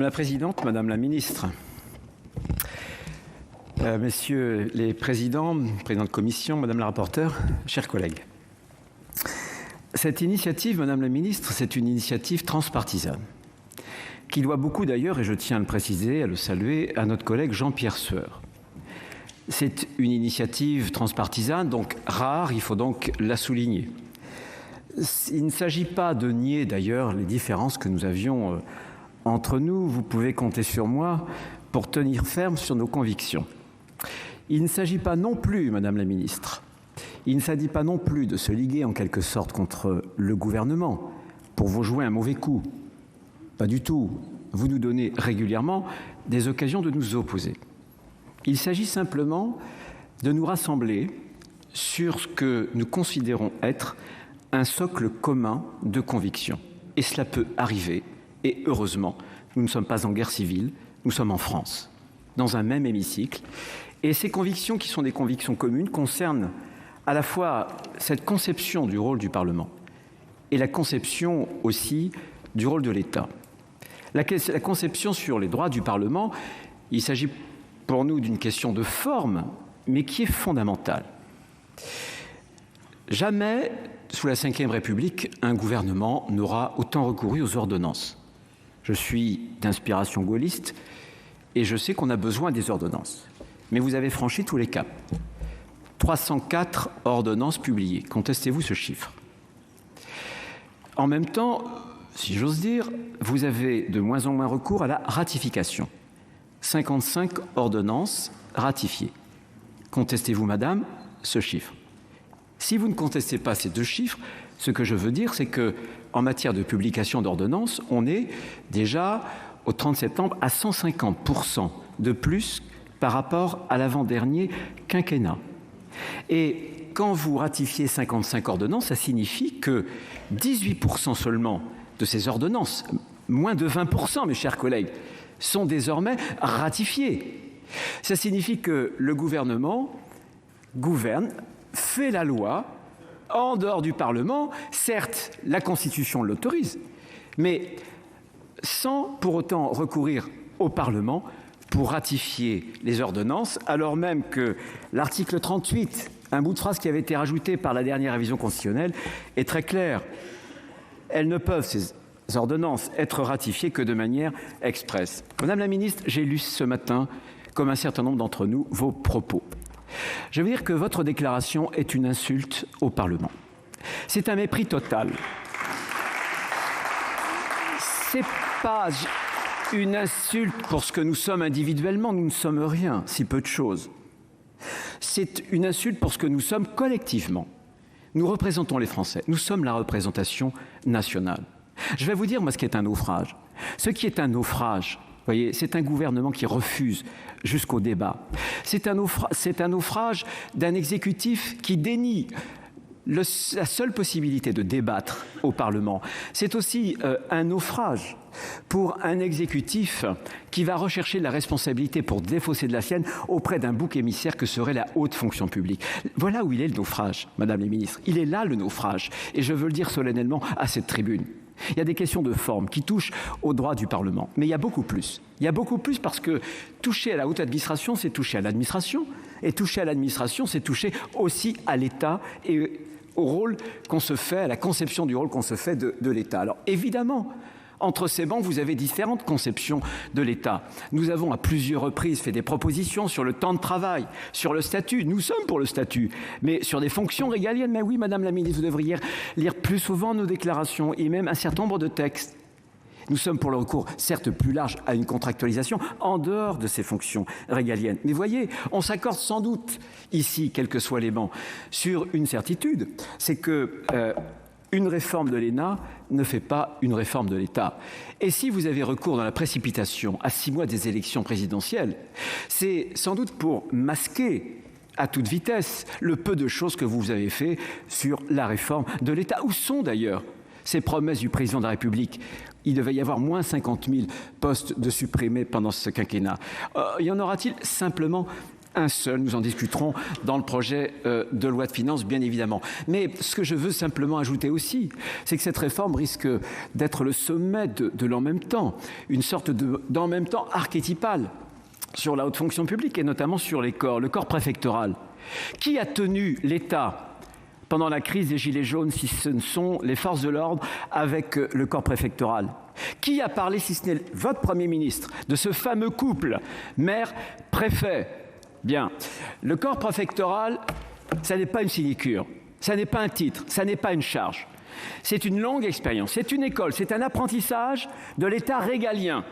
Madame la Présidente, Madame la Ministre, Messieurs les Présidents, Président de Commission, Madame la Rapporteure, chers collègues. Cette initiative, Madame la Ministre, c'est une initiative transpartisane qui doit beaucoup d'ailleurs, et je tiens à le préciser, à le saluer, à notre collègue Jean-Pierre Sueur. C'est une initiative transpartisane, donc rare, il faut donc la souligner. Il ne s'agit pas de nier d'ailleurs les différences que nous avions entre nous. Vous pouvez compter sur moi pour tenir ferme sur nos convictions. Il ne s'agit pas non plus, Madame la Ministre, il ne s'agit pas non plus de se liguer en quelque sorte contre le gouvernement pour vous jouer un mauvais coup. Pas du tout. Vous nous donnez régulièrement des occasions de nous opposer. Il s'agit simplement de nous rassembler sur ce que nous considérons être un socle commun de conviction. Et cela peut arriver, et heureusement, nous ne sommes pas en guerre civile, nous sommes en France, dans un même hémicycle. Et ces convictions, qui sont des convictions communes, concernent à la fois cette conception du rôle du Parlement et la conception aussi du rôle de l'État. La conception sur les droits du Parlement, il s'agit pour nous d'une question de forme, mais qui est fondamentale. Jamais, sous la Ve République, un gouvernement n'aura autant recouru aux ordonnances. Je suis d'inspiration gaulliste et je sais qu'on a besoin des ordonnances. Mais vous avez franchi tous les caps. 304 ordonnances publiées. Contestez-vous ce chiffre? En même temps, si j'ose dire, vous avez de moins en moins recours à la ratification. 55 ordonnances ratifiées. Contestez-vous, madame, ce chiffre? Si vous ne contestez pas ces deux chiffres, ce que je veux dire, c'est qu'en matière de publication d'ordonnances, on est déjà, au 30 septembre, à 150% de plus par rapport à l'avant-dernier quinquennat. Et quand vous ratifiez 55 ordonnances, ça signifie que 18% seulement de ces ordonnances, moins de 20%, mes chers collègues, sont désormais ratifiées. Ça signifie que le gouvernement gouverne, fait la loi en dehors du Parlement. Certes, la Constitution l'autorise, mais sans pour autant recourir au Parlement pour ratifier les ordonnances, alors même que l'article 38, un bout de phrase qui avait été rajouté par la dernière révision constitutionnelle, est très clair. Elles ne peuvent, ces ordonnances, être ratifiées que de manière expresse. Madame la Ministre, j'ai lu ce matin, comme un certain nombre d'entre nous, vos propos. Je veux dire que votre déclaration est une insulte au Parlement. C'est un mépris total. C'est pas une insulte pour ce que nous sommes individuellement, nous ne sommes rien, si peu de choses. C'est une insulte pour ce que nous sommes collectivement. Nous représentons les Français, nous sommes la représentation nationale. Je vais vous dire, moi, ce qui est un naufrage. Ce qui est un naufrage, vous voyez, c'est un gouvernement qui refuse jusqu'au débat. C'est un naufrage d'un exécutif qui dénie la seule possibilité de débattre au Parlement. C'est aussi un naufrage pour un exécutif qui va rechercher la responsabilité pour défausser de la sienne auprès d'un bouc émissaire que serait la haute fonction publique. Voilà où il est le naufrage, Madame la Ministre. Il est là le naufrage. Et je veux le dire solennellement à cette tribune. Il y a des questions de forme qui touchent aux droits du Parlement. Mais il y a beaucoup plus. Il y a beaucoup plus parce que toucher à la haute administration, c'est toucher à l'administration. Et toucher à l'administration, c'est toucher aussi à l'État et au rôle qu'on se fait, à la conception du rôle qu'on se fait de l'État. Alors évidemment, entre ces bancs, vous avez différentes conceptions de l'État. Nous avons à plusieurs reprises fait des propositions sur le temps de travail, sur le statut. Nous sommes pour le statut, mais sur des fonctions régaliennes. Mais oui, Madame la Ministre, vous devriez lire plus souvent nos déclarations et même un certain nombre de textes. Nous sommes pour le recours, certes plus large, à une contractualisation en dehors de ces fonctions régaliennes. Mais voyez, on s'accorde sans doute ici, quels que soient les bancs, sur une certitude, c'est que une réforme de l'ENA ne fait pas une réforme de l'État. Et si vous avez recours dans la précipitation à 6 mois des élections présidentielles, c'est sans doute pour masquer à toute vitesse le peu de choses que vous avez fait sur la réforme de l'État. Où sont d'ailleurs ces promesses du président de la République? Il devait y avoir moins 50 000 postes de supprimés pendant ce quinquennat. Y en aura-t-il? Simplement Un seul, nous en discuterons dans le projet de loi de finances, bien évidemment. Mais ce que je veux simplement ajouter aussi, c'est que cette réforme risque d'être le sommet de l'en même temps, une sorte d'en même temps archétypal sur la haute fonction publique et notamment sur les corps, le corps préfectoral. Qui a tenu l'État pendant la crise des Gilets jaunes si ce ne sont les forces de l'ordre avec le corps préfectoral? Qui a parlé, si ce n'est votre Premier ministre, de ce fameux couple maire-préfet? Bien, le corps préfectoral, ça n'est pas une sinécure, ça n'est pas un titre, ça n'est pas une charge. C'est une longue expérience, c'est une école, c'est un apprentissage de l'État régalien.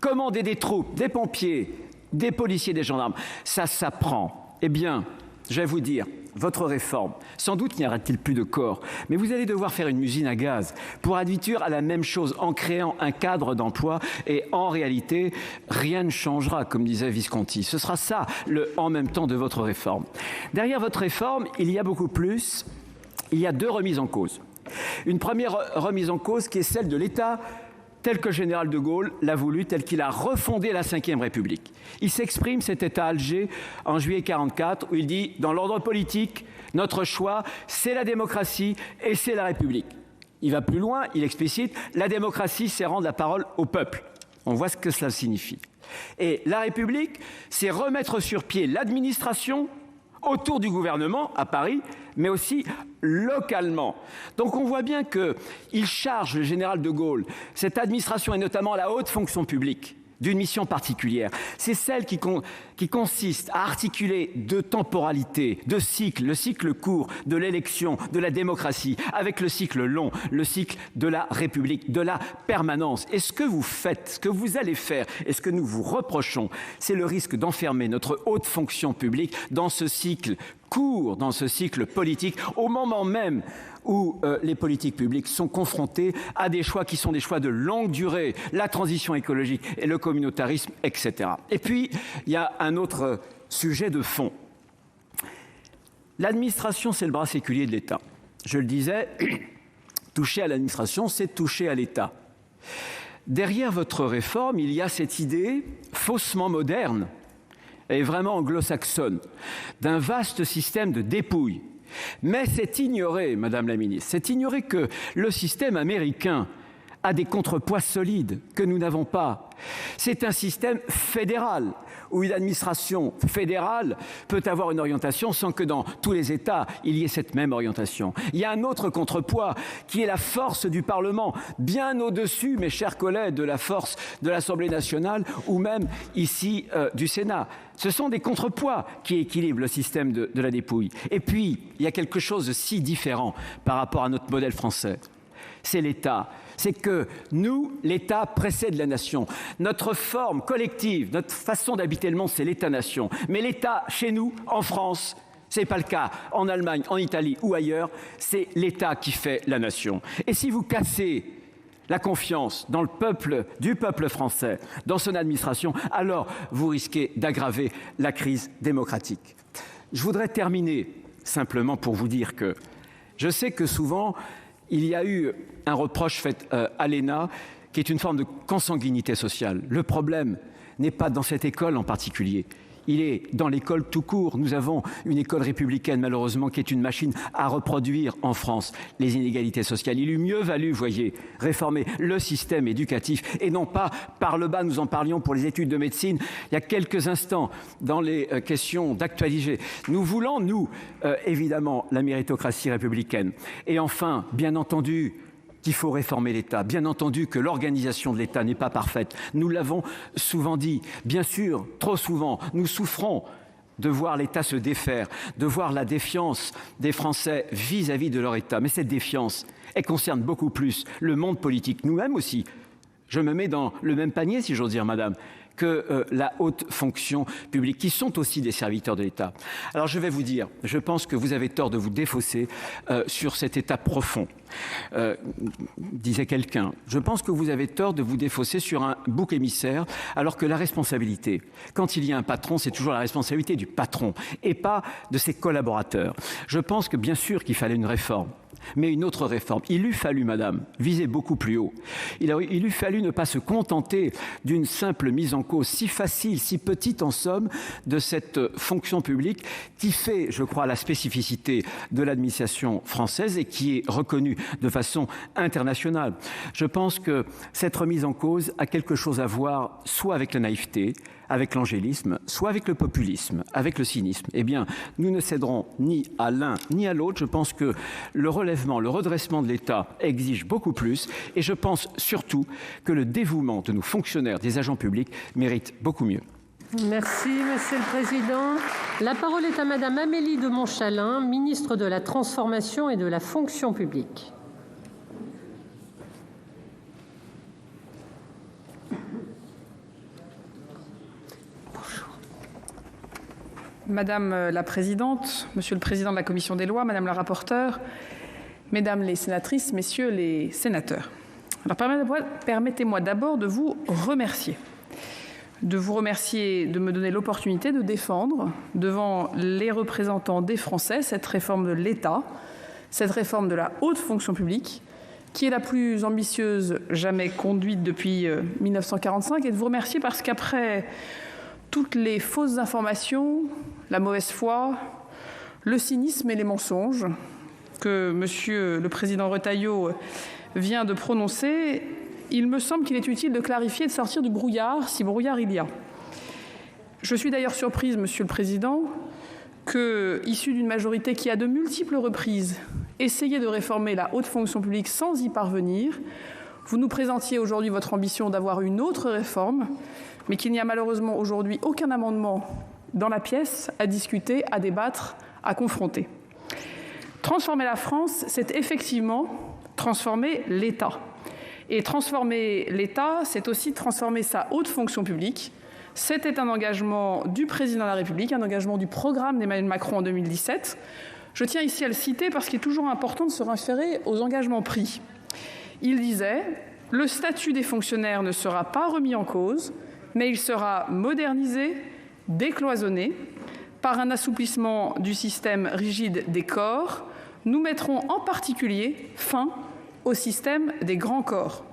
Commander des troupes, des pompiers, des policiers, des gendarmes, ça s'apprend. Eh bien, je vais vous dire, votre réforme, sans doute n'y aura-t-il plus de corps, mais vous allez devoir faire une usine à gaz pour habituer à la même chose en créant un cadre d'emploi et en réalité, rien ne changera, comme disait Visconti. Ce sera ça, le en même temps de votre réforme. Derrière votre réforme, il y a beaucoup plus, il y a deux remises en cause. Une première remise en cause qui est celle de l'État tel que le général de Gaulle l'a voulu, tel qu'il a refondé la Ve République. Il s'exprime, c'était à Alger, en juillet 1944, où il dit « Dans l'ordre politique, notre choix, c'est la démocratie et c'est la République ». Il va plus loin, il explicite « La démocratie, c'est rendre la parole au peuple ». On voit ce que cela signifie. Et la République, c'est remettre sur pied l'administration autour du gouvernement, à Paris, mais aussi localement. Donc on voit bien qu'il charge le général de Gaulle, cette administration et notamment la haute fonction publique, d'une mission particulière. C'est celle qui consiste à articuler deux temporalités, deux cycles, le cycle court de l'élection, de la démocratie, avec le cycle long, le cycle de la République, de la permanence. Et ce que vous faites, ce que vous allez faire, et ce que nous vous reprochons, c'est le risque d'enfermer notre haute fonction publique dans ce cycle court, dans ce cycle politique, au moment même où les politiques publiques sont confrontées à des choix qui sont des choix de longue durée, la transition écologique et le communautarisme, etc. Et puis, il y a un autre sujet de fond. L'administration, c'est le bras séculier de l'État. Je le disais, toucher à l'administration, c'est toucher à l'État. Derrière votre réforme, il y a cette idée faussement moderne et vraiment anglo-saxonne d'un vaste système de dépouille. Mais c'est ignorer, Madame la Ministre, c'est ignorer que le système américain a des contrepoids solides que nous n'avons pas. C'est un système fédéral où une administration fédérale peut avoir une orientation sans que dans tous les États, il y ait cette même orientation. Il y a un autre contrepoids qui est la force du Parlement, bien au-dessus, mes chers collègues, de la force de l'Assemblée nationale ou même ici du Sénat. Ce sont des contrepoids qui équilibrent le système de la dépouille. Et puis, il y a quelque chose de si différent par rapport à notre modèle français. C'est l'État. C'est que nous, l'État précède la nation. Notre forme collective, notre façon d'habiter le monde, c'est l'État-nation. Mais l'État, chez nous, en France, ce n'est pas le cas en Allemagne, en Italie ou ailleurs, c'est l'État qui fait la nation. Et si vous cassez la confiance dans le peuple, du peuple français, dans son administration, alors vous risquez d'aggraver la crise démocratique. Je voudrais terminer simplement pour vous dire que je sais que souvent, il y a eu un reproche fait à l'ENA qui est une forme de consanguinité sociale. Le problème n'est pas dans cette école en particulier. Il est dans l'école tout court. Nous avons une école républicaine, malheureusement, qui est une machine à reproduire en France les inégalités sociales. Il eût mieux valu, voyez, réformer le système éducatif et non pas par le bas. Nous en parlions pour les études de médecine il y a quelques instants dans les questions d'actualité. Nous voulons, nous, évidemment, la méritocratie républicaine. Et enfin, bien entendu, qu'il faut réformer l'État. Bien entendu que l'organisation de l'État n'est pas parfaite. Nous l'avons souvent dit. Bien sûr, trop souvent, nous souffrons de voir l'État se défaire, de voir la défiance des Français vis-à-vis de leur État. Mais cette défiance, elle concerne beaucoup plus le monde politique, nous-mêmes aussi. Je me mets dans le même panier, si j'ose dire, madame, que la haute fonction publique, qui sont aussi des serviteurs de l'État. Alors je vais vous dire, je pense que vous avez tort de vous défausser sur cet État profond, disait quelqu'un. Je pense que vous avez tort de vous défausser sur un bouc émissaire, alors que la responsabilité, quand il y a un patron, c'est toujours la responsabilité du patron et pas de ses collaborateurs. Je pense que bien sûr qu'il fallait une réforme. Mais une autre réforme. Il eût fallu, madame, viser beaucoup plus haut. Il eût fallu ne pas se contenter d'une simple mise en cause si facile, si petite en somme, de cette fonction publique qui fait, je crois, la spécificité de l'administration française et qui est reconnue de façon internationale. Je pense que cette remise en cause a quelque chose à voir soit avec la naïveté, avec l'angélisme, soit avec le populisme, avec le cynisme. Eh bien, nous ne céderons ni à l'un ni à l'autre. Je pense que le relèvement, le redressement de l'État exige beaucoup plus et je pense surtout que le dévouement de nos fonctionnaires, des agents publics, mérite beaucoup mieux. Merci, Monsieur le Président. La parole est à Madame Amélie de Montchalin, ministre de la Transformation et de la Fonction publique. Madame la Présidente, Monsieur le Président de la Commission des lois, Madame la rapporteure, Mesdames les sénatrices, Messieurs les sénateurs. Alors permettez-moi d'abord de vous remercier. De vous remercier de me donner l'opportunité de défendre devant les représentants des Français cette réforme de l'État, cette réforme de la haute fonction publique, qui est la plus ambitieuse jamais conduite depuis 1945, et de vous remercier parce qu'après toutes les fausses informations, la mauvaise foi, le cynisme et les mensonges que Monsieur le Président Retailleau vient de prononcer, il me semble qu'il est utile de clarifier et de sortir du brouillard, si brouillard il y a. Je suis d'ailleurs surprise, Monsieur le Président, que, issu d'une majorité qui a de multiples reprises essayé de réformer la haute fonction publique sans y parvenir, vous nous présentiez aujourd'hui votre ambition d'avoir une autre réforme, mais qu'il n'y a malheureusement aujourd'hui aucun amendement dans la pièce à discuter, à débattre, à confronter. Transformer la France, c'est effectivement transformer l'État. Et transformer l'État, c'est aussi transformer sa haute fonction publique. C'était un engagement du Président de la République, un engagement du programme d'Emmanuel Macron en 2017. Je tiens ici à le citer parce qu'il est toujours important de se référer aux engagements pris. Il disait « Le statut des fonctionnaires ne sera pas remis en cause, mais il sera modernisé, décloisonné. Par un assouplissement du système rigide des corps, nous mettrons en particulier fin au système des grands corps. »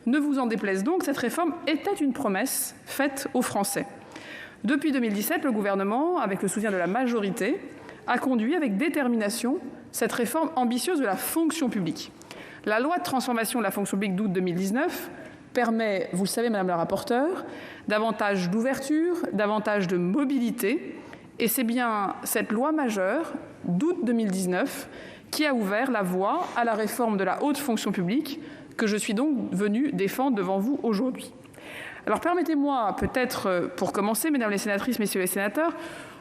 Ne vous en déplaise donc, cette réforme était une promesse faite aux Français. Depuis 2017, le gouvernement, avec le soutien de la majorité, a conduit avec détermination cette réforme ambitieuse de la fonction publique. La loi de transformation de la fonction publique d'août 2019 permet, vous le savez, Madame la rapporteure, davantage d'ouverture, davantage de mobilité. Et c'est bien cette loi majeure d'août 2019 qui a ouvert la voie à la réforme de la haute fonction publique que je suis donc venue défendre devant vous aujourd'hui. Alors permettez-moi peut-être, pour commencer, Mesdames les sénatrices, Messieurs les sénateurs,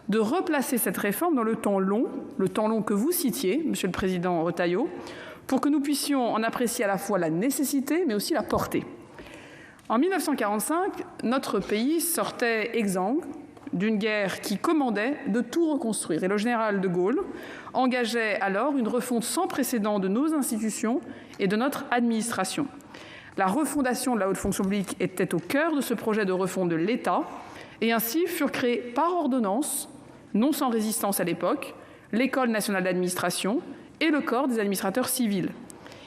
de replacer cette réforme dans le temps long que vous citiez, Monsieur le Président Retailleau, pour que nous puissions en apprécier à la fois la nécessité, mais aussi la portée. En 1945, notre pays sortait exsangue d'une guerre qui commandait de tout reconstruire. Et le général de Gaulle engageait alors une refonte sans précédent de nos institutions et de notre administration. La refondation de la haute fonction publique était au cœur de ce projet de refonte de l'État, et ainsi furent créés par ordonnance, non sans résistance à l'époque, l'École nationale d'administration et le corps des administrateurs civils.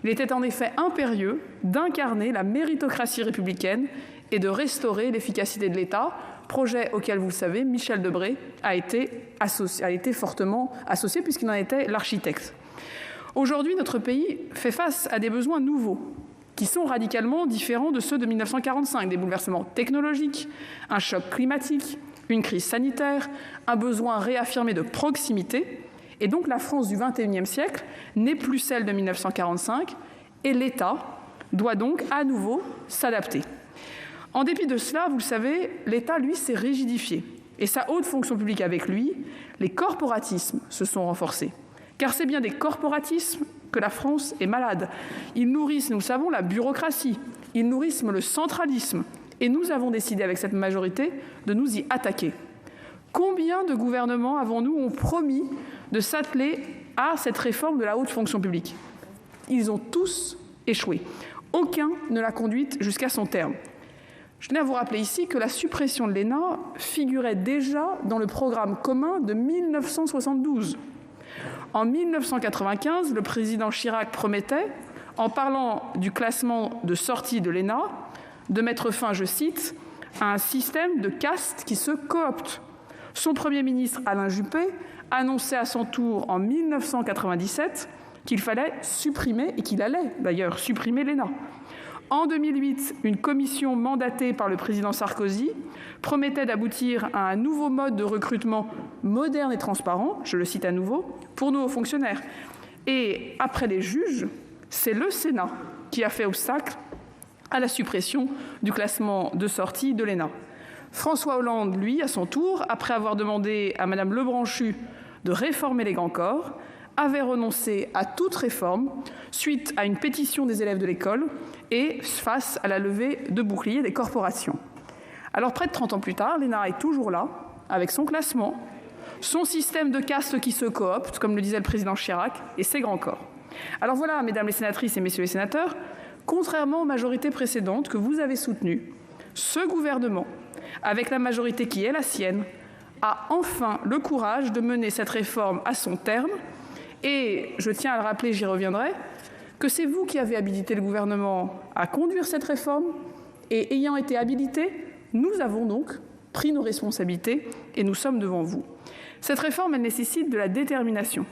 Il était en effet impérieux d'incarner la méritocratie républicaine et de restaurer l'efficacité de l'État, projet auquel, vous le savez, Michel Debré a été fortement associé puisqu'il en était l'architecte. Aujourd'hui, notre pays fait face à des besoins nouveaux qui sont radicalement différents de ceux de 1945, des bouleversements technologiques, un choc climatique, une crise sanitaire, un besoin réaffirmé de proximité. Et donc la France du XXIe siècle n'est plus celle de 1945 et l'État doit donc à nouveau s'adapter. En dépit de cela, vous le savez, l'État, lui, s'est rigidifié. Et sa haute fonction publique avec lui, les corporatismes se sont renforcés. Car c'est bien des corporatismes que la France est malade. Ils nourrissent, nous le savons, la bureaucratie. Ils nourrissent le centralisme. Et nous avons décidé avec cette majorité de nous y attaquer. Combien de gouvernements avons-nous ont promis de s'atteler à cette réforme de la haute fonction publique? Ils ont tous échoué. Aucun ne l'a conduite jusqu'à son terme. Je tenais à vous rappeler ici que la suppression de l'ENA figurait déjà dans le programme commun de 1972. En 1995, le président Chirac promettait, en parlant du classement de sortie de l'ENA, de mettre fin, je cite, à un système de caste qui se coopte. Son Premier ministre, Alain Juppé, annonçait à son tour en 1997 qu'il fallait supprimer, et qu'il allait d'ailleurs supprimer l'ENA. En 2008, une commission mandatée par le président Sarkozy promettait d'aboutir à un nouveau mode de recrutement moderne et transparent, je le cite à nouveau, pour nos hauts fonctionnaires. Et après les juges, c'est le Sénat qui a fait obstacle à la suppression du classement de sortie de l'ENA. François Hollande, lui, à son tour, après avoir demandé à Mme Lebranchu de réformer les grands corps, avait renoncé à toute réforme suite à une pétition des élèves de l'école et face à la levée de boucliers des corporations. Alors près de 30 ans plus tard, l'ENA est toujours là, avec son classement, son système de caste qui se coopte, comme le disait le président Chirac, et ses grands corps. Alors voilà, mesdames les sénatrices et messieurs les sénateurs, contrairement aux majorités précédentes que vous avez soutenues, ce gouvernement, avec la majorité qui est la sienne, a enfin le courage de mener cette réforme à son terme. Et je tiens à le rappeler, j'y reviendrai, que c'est vous qui avez habilité le gouvernement à conduire cette réforme. Et ayant été habilités, nous avons donc pris nos responsabilités et nous sommes devant vous. Cette réforme, elle nécessite de la détermination.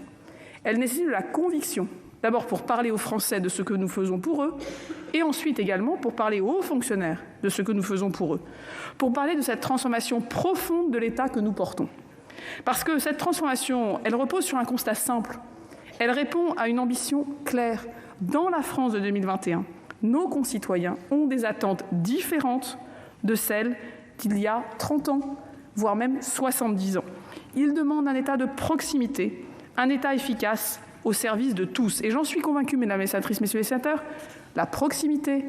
Elle nécessite de la conviction. D'abord pour parler aux Français de ce que nous faisons pour eux, et ensuite également pour parler aux hauts fonctionnaires de ce que nous faisons pour eux, pour parler de cette transformation profonde de l'État que nous portons. Parce que cette transformation, elle repose sur un constat simple. Elle répond à une ambition claire. Dans la France de 2021, nos concitoyens ont des attentes différentes de celles d'il y a 30 ans, voire même 70 ans. Ils demandent un État de proximité, un État efficace au service de tous. Et j'en suis convaincue, mesdames les sénatrices, messieurs les sénateurs, la proximité,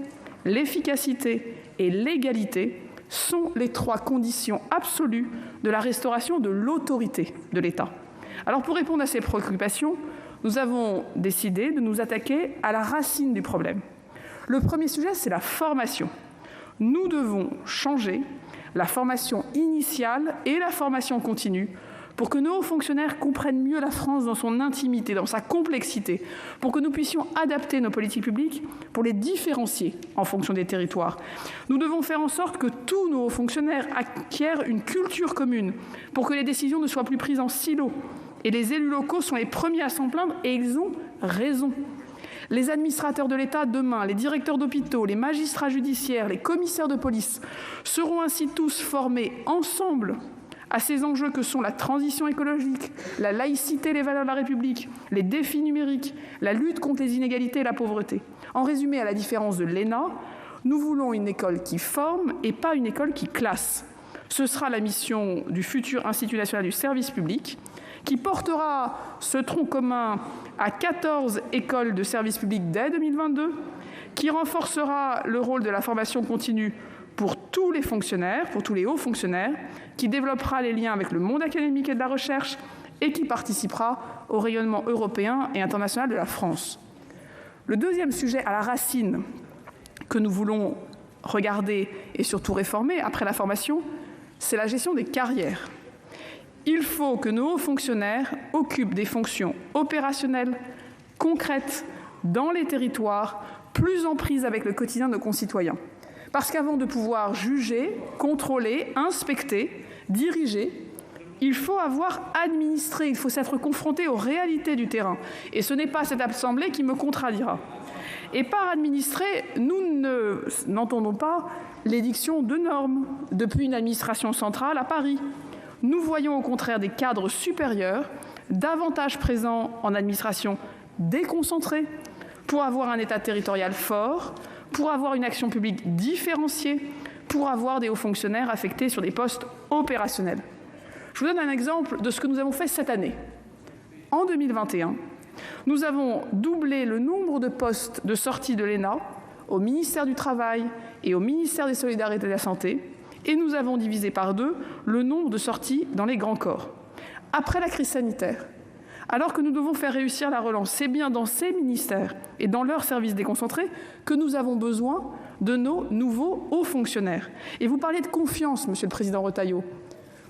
l'efficacité et l'égalité sont les 3 conditions absolues de la restauration de l'autorité de l'État. Alors pour répondre à ces préoccupations, nous avons décidé de nous attaquer à la racine du problème. Le premier sujet, c'est la formation. Nous devons changer la formation initiale et la formation continue pour que nos hauts fonctionnaires comprennent mieux la France dans son intimité, dans sa complexité, pour que nous puissions adapter nos politiques publiques pour les différencier en fonction des territoires. Nous devons faire en sorte que tous nos hauts fonctionnaires acquièrent une culture commune pour que les décisions ne soient plus prises en silo. Et les élus locaux sont les premiers à s'en plaindre et ils ont raison. Les administrateurs de l'État demain, les directeurs d'hôpitaux, les magistrats judiciaires, les commissaires de police seront ainsi tous formés ensemble à ces enjeux que sont la transition écologique, la laïcité, les valeurs de la République, les défis numériques, la lutte contre les inégalités et la pauvreté. En résumé, à la différence de l'ENA, nous voulons une école qui forme et pas une école qui classe. Ce sera la mission du futur Institut national du service public, qui portera ce tronc commun à 14 écoles de service public dès 2022, qui renforcera le rôle de la formation continue pour tous les fonctionnaires, pour tous les hauts fonctionnaires, qui développera les liens avec le monde académique et de la recherche et qui participera au rayonnement européen et international de la France. Le deuxième sujet à la racine que nous voulons regarder et surtout réformer après la formation, c'est la gestion des carrières. Il faut que nos hauts fonctionnaires occupent des fonctions opérationnelles, concrètes, dans les territoires, plus en prise avec le quotidien de nos concitoyens. Parce qu'avant de pouvoir juger, contrôler, inspecter, diriger, il faut avoir administré, il faut s'être confronté aux réalités du terrain. Et ce n'est pas cette assemblée qui me contradira. Et par administrer, nous n'entendons pas l'édiction de normes depuis une administration centrale à Paris. Nous voyons au contraire des cadres supérieurs, davantage présents en administration déconcentrée, pour avoir un État territorial fort, pour avoir une action publique différenciée, pour avoir des hauts fonctionnaires affectés sur des postes opérationnels. Je vous donne un exemple de ce que nous avons fait cette année. En 2021, nous avons doublé le nombre de postes de sortie de l'ENA au ministère du Travail et au ministère des Solidarités et de la Santé, et nous avons divisé par 2 le nombre de sorties dans les grands corps. Après la crise sanitaire, alors que nous devons faire réussir la relance, c'est bien dans ces ministères et dans leurs services déconcentrés que nous avons besoin de nos nouveaux hauts fonctionnaires. Et vous parlez de confiance, Monsieur le Président Retailleau.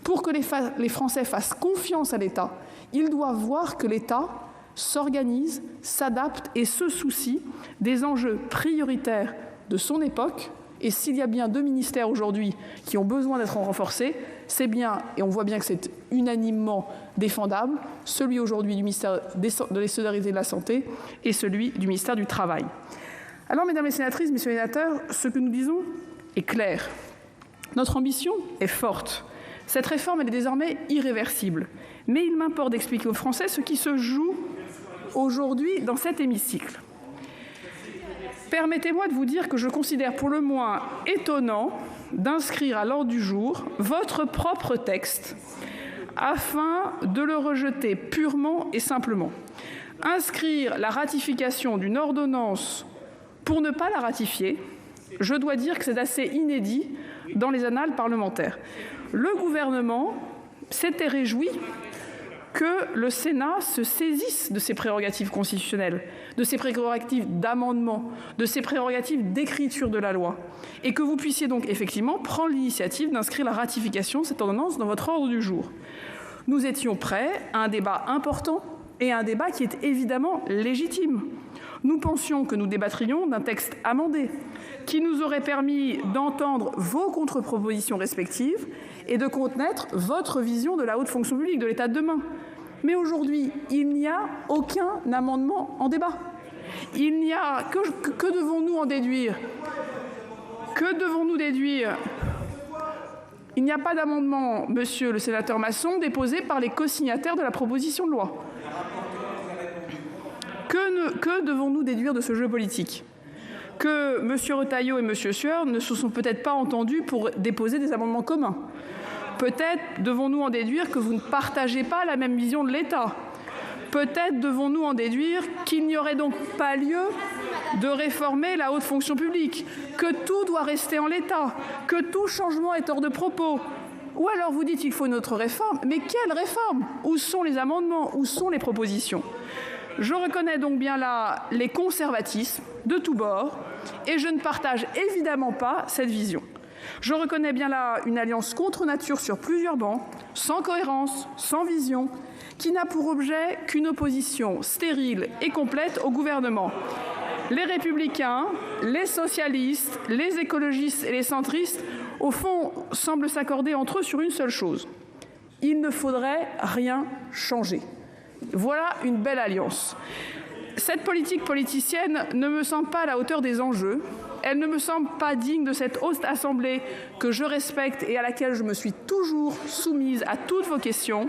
Pour que les Français fassent confiance à l'État, ils doivent voir que l'État s'organise, s'adapte et se soucie des enjeux prioritaires de son époque Et s'il y a bien 2 ministères aujourd'hui qui ont besoin d'être renforcés, c'est bien, et on voit bien que c'est unanimement défendable, celui aujourd'hui du ministère de la Solidarité et de la Santé et celui du ministère du Travail. Alors, mesdames les sénatrices, messieurs les sénateurs, ce que nous disons est clair. Notre ambition est forte. Cette réforme, elle est désormais irréversible. Mais il m'importe d'expliquer aux Français ce qui se joue aujourd'hui dans cet hémicycle. Permettez-moi de vous dire que je considère pour le moins étonnant d'inscrire à l'ordre du jour votre propre texte afin de le rejeter purement et simplement. Inscrire la ratification d'une ordonnance pour ne pas la ratifier, je dois dire que c'est assez inédit dans les annales parlementaires. Le gouvernement s'était réjoui que le Sénat se saisisse de ses prérogatives constitutionnelles, de ses prérogatives d'amendement, de ses prérogatives d'écriture de la loi, et que vous puissiez donc effectivement prendre l'initiative d'inscrire la ratification de cette ordonnance dans votre ordre du jour. Nous étions prêts à un débat important et à un débat qui est évidemment légitime. Nous pensions que nous débattrions d'un texte amendé qui nous aurait permis d'entendre vos contre-propositions respectives et de connaître votre vision de la haute fonction publique, de l'état de demain. Mais aujourd'hui, il n'y a aucun amendement en débat. Il n'y a que devons-nous en déduire? Que devons-nous déduire? Il n'y a pas d'amendement, monsieur le sénateur Masson, déposé par les co-signataires de la proposition de loi. Que devons-nous déduire de ce jeu politique? Que M. Retailleau et M. Sueur ne se sont peut-être pas entendus pour déposer des amendements communs. Peut-être devons-nous en déduire que vous ne partagez pas la même vision de l'État. Peut-être devons-nous en déduire qu'il n'y aurait donc pas lieu de réformer la haute fonction publique, que tout doit rester en l'état, que tout changement est hors de propos. Ou alors vous dites qu'il faut une autre réforme. Mais quelle réforme? Où sont les amendements? Où sont les propositions? Je reconnais donc bien là les conservatismes de tous bords et je ne partage évidemment pas cette vision. Je reconnais bien là une alliance contre nature sur plusieurs bancs, sans cohérence, sans vision, qui n'a pour objet qu'une opposition stérile et complète au gouvernement. Les républicains, les socialistes, les écologistes et les centristes, au fond, semblent s'accorder entre eux sur une seule chose. Il ne faudrait rien changer. Voilà une belle alliance. Cette politique politicienne ne me semble pas à la hauteur des enjeux. Elle ne me semble pas digne de cette haute assemblée que je respecte et à laquelle je me suis toujours soumise à toutes vos questions.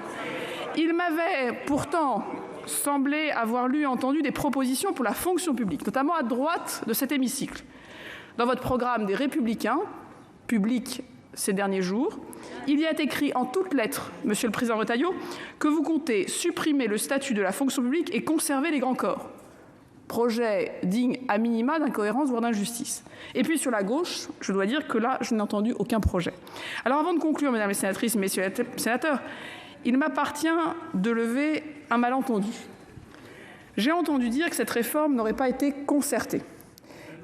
Il m'avait pourtant semblé avoir lu et entendu des propositions pour la fonction publique, notamment à droite de cet hémicycle. Dans votre programme des Républicains, public ces derniers jours, il y a écrit en toutes lettres, Monsieur le Président Retailleau, que vous comptez supprimer le statut de la fonction publique et conserver les grands corps. Projet digne à minima d'incohérence, voire d'injustice. Et puis sur la gauche, je dois dire que là, je n'ai entendu aucun projet. Alors avant de conclure, mesdames les sénatrices, messieurs les sénateurs, il m'appartient de lever un malentendu. J'ai entendu dire que cette réforme n'aurait pas été concertée,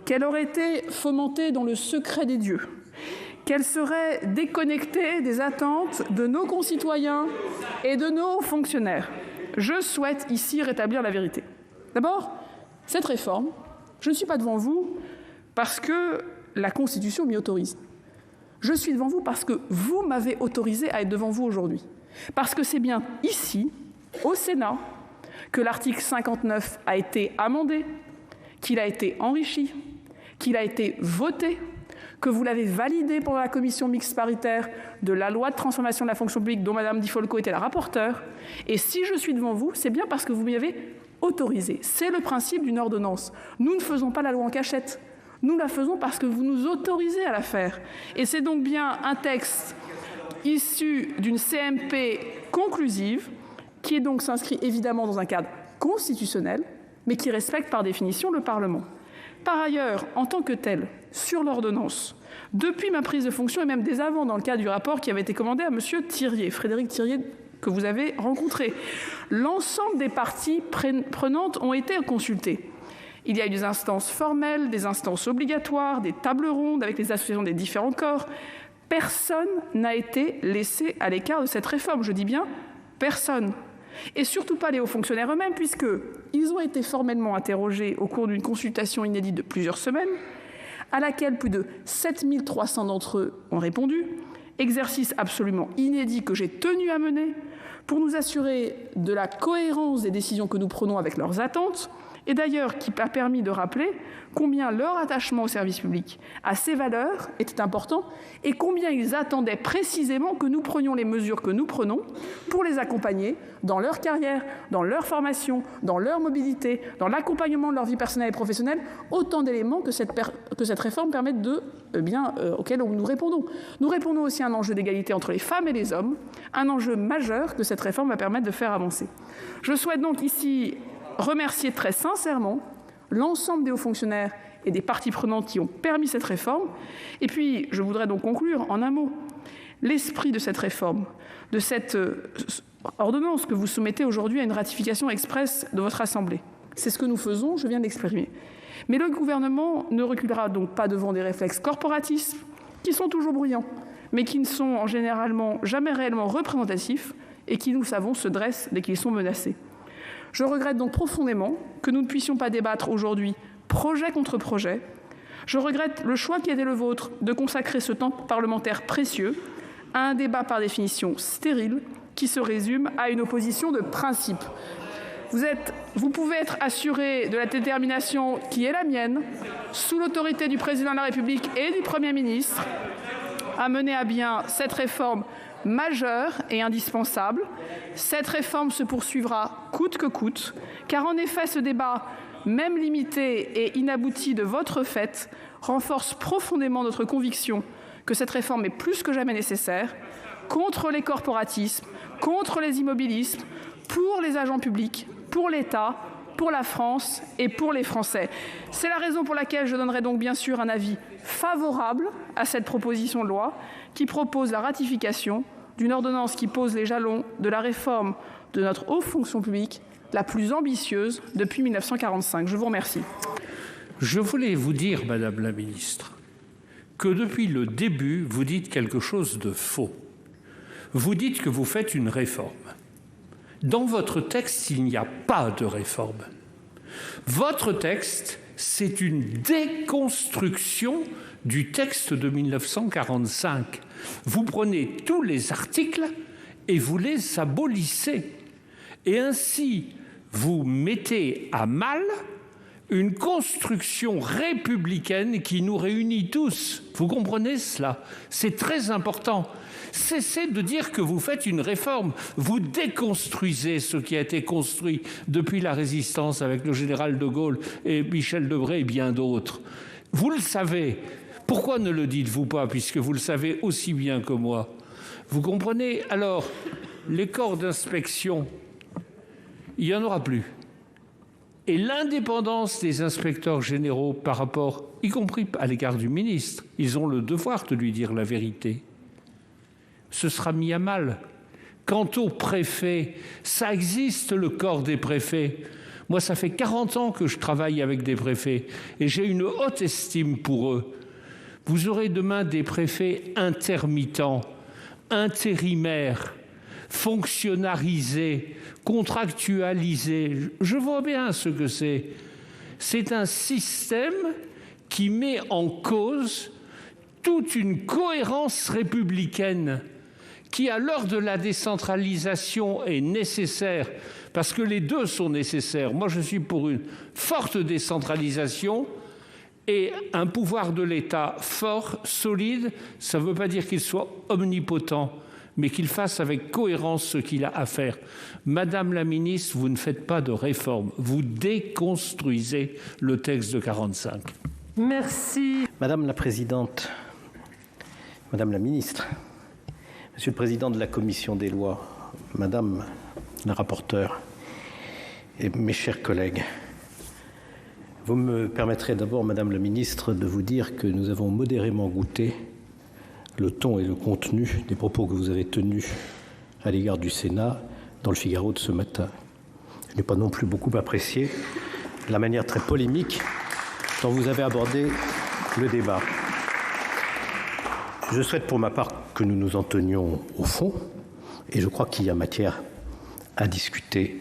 qu'elle aurait été fomentée dans le secret des dieux, qu'elle serait déconnectée des attentes de nos concitoyens et de nos fonctionnaires. Je souhaite ici rétablir la vérité. D'abord, cette réforme, je ne suis pas devant vous parce que la Constitution m'y autorise. Je suis devant vous parce que vous m'avez autorisé à être devant vous aujourd'hui. Parce que c'est bien ici, au Sénat, que l'article 59 a été amendé, qu'il a été enrichi, qu'il a été voté, que vous l'avez validé pendant la commission mixte paritaire de la loi de transformation de la fonction publique dont Mme Di Folco était la rapporteure. Et si je suis devant vous, c'est bien parce que vous m'y avez autorisé. C'est le principe d'une ordonnance. Nous ne faisons pas la loi en cachette. Nous la faisons parce que vous nous autorisez à la faire. Et c'est donc bien un texte issu d'une CMP conclusive qui donc s'inscrit évidemment dans un cadre constitutionnel, mais qui respecte par définition le Parlement. Par ailleurs, en tant que tel, sur l'ordonnance, depuis ma prise de fonction et même dès avant dans le cadre du rapport qui avait été commandé à M. Thirier, Frédéric Thirier, que vous avez rencontré, l'ensemble des parties prenantes ont été consultées. Il y a eu des instances formelles, des instances obligatoires, des tables rondes avec les associations des différents corps. Personne n'a été laissé à l'écart de cette réforme. Je dis bien personne. Et surtout pas les hauts fonctionnaires eux-mêmes, puisqu'ils ont été formellement interrogés au cours d'une consultation inédite de plusieurs semaines, à laquelle plus de 7300 d'entre eux ont répondu, exercice absolument inédit que j'ai tenu à mener pour nous assurer de la cohérence des décisions que nous prenons avec leurs attentes, et d'ailleurs qui a permis de rappeler combien leur attachement au service public, à ces valeurs, était important et combien ils attendaient précisément que nous prenions les mesures que nous prenons pour les accompagner dans leur carrière, dans leur formation, dans leur mobilité, dans l'accompagnement de leur vie personnelle et professionnelle, autant d'éléments que cette réforme permet auxquels nous répondons. Nous répondons aussi à un enjeu d'égalité entre les femmes et les hommes, un enjeu majeur que cette réforme va permettre de faire avancer. Je souhaite donc ici remercier très sincèrement l'ensemble des hauts fonctionnaires et des parties prenantes qui ont permis cette réforme. Et puis, je voudrais donc conclure en un mot. L'esprit de cette réforme, de cette ordonnance que vous soumettez aujourd'hui à une ratification express de votre Assemblée, c'est ce que nous faisons, je viens d'exprimer. Mais le gouvernement ne reculera donc pas devant des réflexes corporatistes qui sont toujours bruyants, mais qui ne sont en généralement jamais réellement représentatifs et qui, nous le savons, se dressent dès qu'ils sont menacés. Je regrette donc profondément que nous ne puissions pas débattre aujourd'hui projet contre projet. Je regrette le choix qui a été le vôtre de consacrer ce temps parlementaire précieux à un débat par définition stérile qui se résume à une opposition de principe. Vous pouvez être assuré de la détermination qui est la mienne, sous l'autorité du Président de la République et du Premier ministre, à mener à bien cette réforme majeure et indispensable. Cette réforme se poursuivra coûte que coûte, car en effet ce débat, même limité et inabouti de votre fait, renforce profondément notre conviction que cette réforme est plus que jamais nécessaire, contre les corporatismes, contre les immobilismes, pour les agents publics, pour l'État, pour la France et pour les Français. C'est la raison pour laquelle je donnerai donc bien sûr un avis favorable à cette proposition de loi qui propose la ratification d'une ordonnance qui pose les jalons de la réforme de notre haute fonction publique la plus ambitieuse depuis 1945. Je vous remercie. Je voulais vous dire, Madame la Ministre, que depuis le début, vous dites quelque chose de faux. Vous dites que vous faites une réforme. Dans votre texte, il n'y a pas de réforme. Votre texte, c'est une déconstruction du texte de 1945. Vous prenez tous les articles et vous les abolissez. Et ainsi, vous mettez à mal une construction républicaine qui nous réunit tous. Vous comprenez cela? C'est très important. Cessez de dire que vous faites une réforme. Vous déconstruisez ce qui a été construit depuis la Résistance avec le général de Gaulle et Michel Debré et bien d'autres. Vous le savez. Pourquoi ne le dites-vous pas, puisque vous le savez aussi bien que moi? Vous comprenez? Alors, les corps d'inspection, il n'y en aura plus. Et l'indépendance des inspecteurs généraux par rapport, y compris à l'égard du ministre, ils ont le devoir de lui dire la vérité. Ce sera mis à mal. Quant aux préfets, ça existe le corps des préfets. Moi, ça fait 40 ans que je travaille avec des préfets et j'ai une haute estime pour eux. Vous aurez demain des préfets intermittents, intérimaires, fonctionnalisés, contractualisés. Je vois bien ce que c'est. C'est un système qui met en cause toute une cohérence républicaine qui, à l'heure de la décentralisation, est nécessaire, parce que les deux sont nécessaires. Moi, je suis pour une forte décentralisation et un pouvoir de l'État fort, solide. Ça ne veut pas dire qu'il soit omnipotent, mais qu'il fasse avec cohérence ce qu'il a à faire. Madame la ministre, vous ne faites pas de réforme, vous déconstruisez le texte de 1945. Merci. Madame la Présidente, Madame la Ministre, Monsieur le Président de la Commission des lois, Madame la rapporteure et mes chers collègues, vous me permettrez d'abord, Madame la Ministre, de vous dire que nous avons modérément goûté le ton et le contenu des propos que vous avez tenus à l'égard du Sénat dans le Figaro de ce matin. Je n'ai pas non plus beaucoup apprécié la manière très polémique dont vous avez abordé le débat. Je souhaite pour ma part que nous nous en tenions au fond, et je crois qu'il y a matière à discuter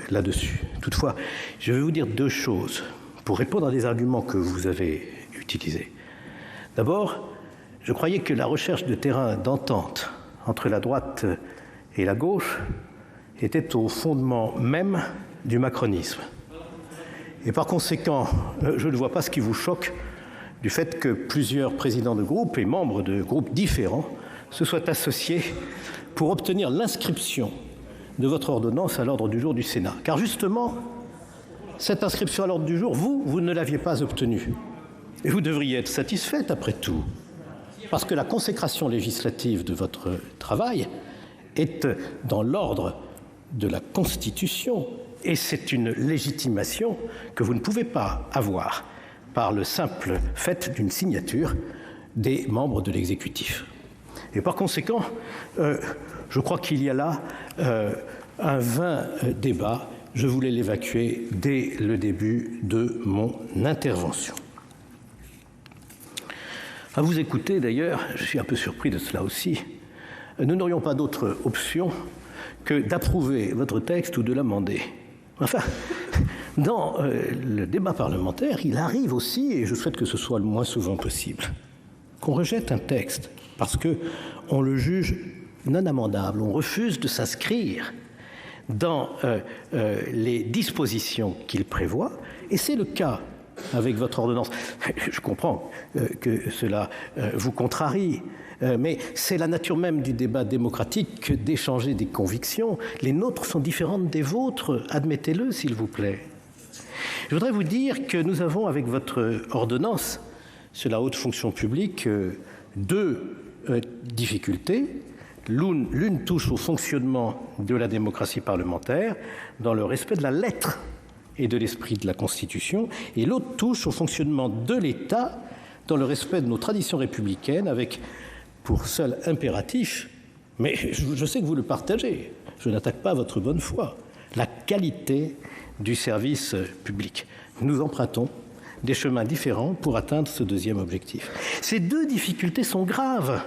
là-dessus. Toutefois, je vais vous dire deux choses pour répondre à des arguments que vous avez utilisé. D'abord, je croyais que la recherche de terrain d'entente entre la droite et la gauche était au fondement même du macronisme. Et par conséquent, je ne vois pas ce qui vous choque du fait que plusieurs présidents de groupes et membres de groupes différents se soient associés pour obtenir l'inscription de votre ordonnance à l'ordre du jour du Sénat. Car justement, cette inscription à l'ordre du jour, vous ne l'aviez pas obtenue. Et vous devriez être satisfaite, après tout, parce que la consécration législative de votre travail est dans l'ordre de la Constitution, et c'est une légitimation que vous ne pouvez pas avoir par le simple fait d'une signature des membres de l'exécutif. Et par conséquent, je crois qu'il y a là un vain débat. Je voulais l'évacuer dès le début de mon intervention. À vous écouter, d'ailleurs, je suis un peu surpris de cela aussi, nous n'aurions pas d'autre option que d'approuver votre texte ou de l'amender. Enfin, dans le débat parlementaire, il arrive aussi, et je souhaite que ce soit le moins souvent possible, qu'on rejette un texte parce qu'on le juge non amendable, on refuse de s'inscrire dans les dispositions qu'il prévoit, et c'est le cas avec votre ordonnance. Je comprends que cela vous contrarie, mais c'est la nature même du débat démocratique que d'échanger des convictions. Les nôtres sont différentes des vôtres, admettez-le s'il vous plaît. Je voudrais vous dire que nous avons avec votre ordonnance sur la haute fonction publique deux difficultés. L'une touche au fonctionnement de la démocratie parlementaire dans le respect de la lettre et de l'esprit de la Constitution, et l'autre touche au fonctionnement de l'État dans le respect de nos traditions républicaines, avec pour seul impératif, mais je sais que vous le partagez, je n'attaque pas votre bonne foi, la qualité du service public. Nous empruntons des chemins différents pour atteindre ce deuxième objectif. Ces deux difficultés sont graves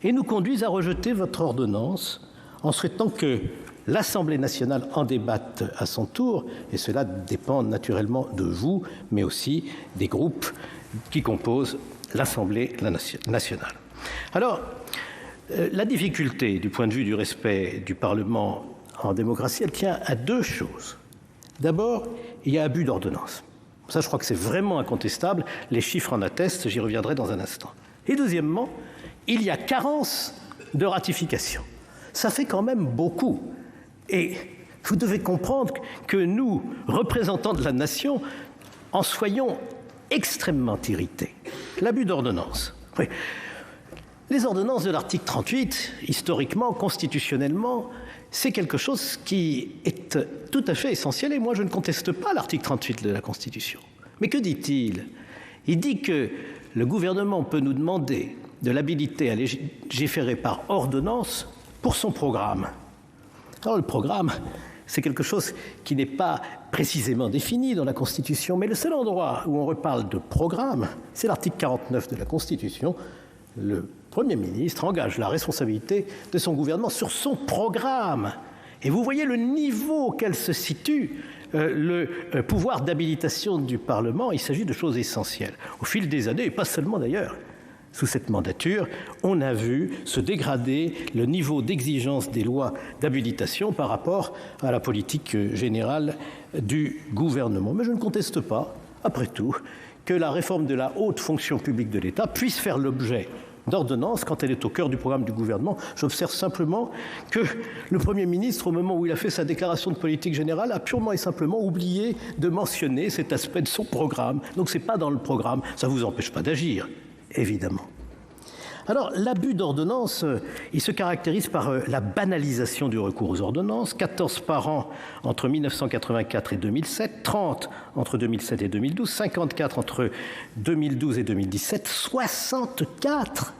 et nous conduisent à rejeter votre ordonnance en souhaitant que l'Assemblée nationale en débatte à son tour, et cela dépend naturellement de vous, mais aussi des groupes qui composent l'Assemblée nationale. Alors, la difficulté du point de vue du respect du Parlement en démocratie, elle tient à deux choses. D'abord, il y a abus d'ordonnance. Ça, je crois que c'est vraiment incontestable. Les chiffres en attestent, j'y reviendrai dans un instant. Et deuxièmement, il y a carence de ratification. Ça fait quand même beaucoup. Et vous devez comprendre que nous, représentants de la nation, en soyons extrêmement irrités. L'abus d'ordonnance. Oui. Les ordonnances de l'article 38, historiquement, constitutionnellement, c'est quelque chose qui est tout à fait essentiel. Et moi, je ne conteste pas l'article 38 de la Constitution. Mais que dit-il ? Il dit que le gouvernement peut nous demander de l'habiliter à légiférer par ordonnance pour son programme. Alors le programme, c'est quelque chose qui n'est pas précisément défini dans la Constitution, mais le seul endroit où on reparle de programme, c'est l'article 49 de la Constitution. Le Premier ministre engage la responsabilité de son gouvernement sur son programme. Et vous voyez le niveau auquel se situe le pouvoir d'habilitation du Parlement. Il s'agit de choses essentielles. Au fil des années, et pas seulement d'ailleurs, sous cette mandature, on a vu se dégrader le niveau d'exigence des lois d'habilitation par rapport à la politique générale du gouvernement. Mais je ne conteste pas, après tout, que la réforme de la haute fonction publique de l'État puisse faire l'objet d'ordonnance quand elle est au cœur du programme du gouvernement. J'observe simplement que le Premier ministre, au moment où il a fait sa déclaration de politique générale, a purement et simplement oublié de mentionner cet aspect de son programme. Donc ce n'est pas dans le programme, ça ne vous empêche pas d'agir, évidemment. Alors, l'abus d'ordonnance, il se caractérise par la banalisation du recours aux ordonnances, 14 par an entre 1984 et 2007, 30 entre 2007 et 2012, 54 entre 2012 et 2017, 64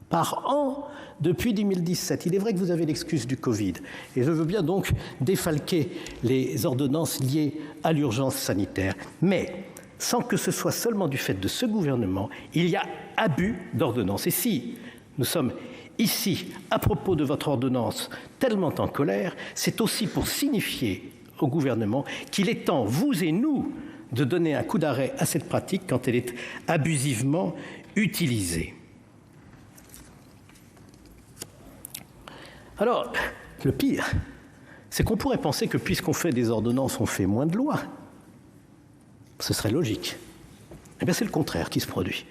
par an depuis 2017. Il est vrai que vous avez l'excuse du Covid, et je veux bien donc défalquer les ordonnances liées à l'urgence sanitaire. Mais sans que ce soit seulement du fait de ce gouvernement, il y a abus d'ordonnance. Et si nous sommes ici, à propos de votre ordonnance, tellement en colère, c'est aussi pour signifier au gouvernement qu'il est temps, vous et nous, de donner un coup d'arrêt à cette pratique quand elle est abusivement utilisée. Alors, le pire, c'est qu'on pourrait penser que puisqu'on fait des ordonnances, on fait moins de lois. Ce serait logique. Eh bien, c'est le contraire qui se produit.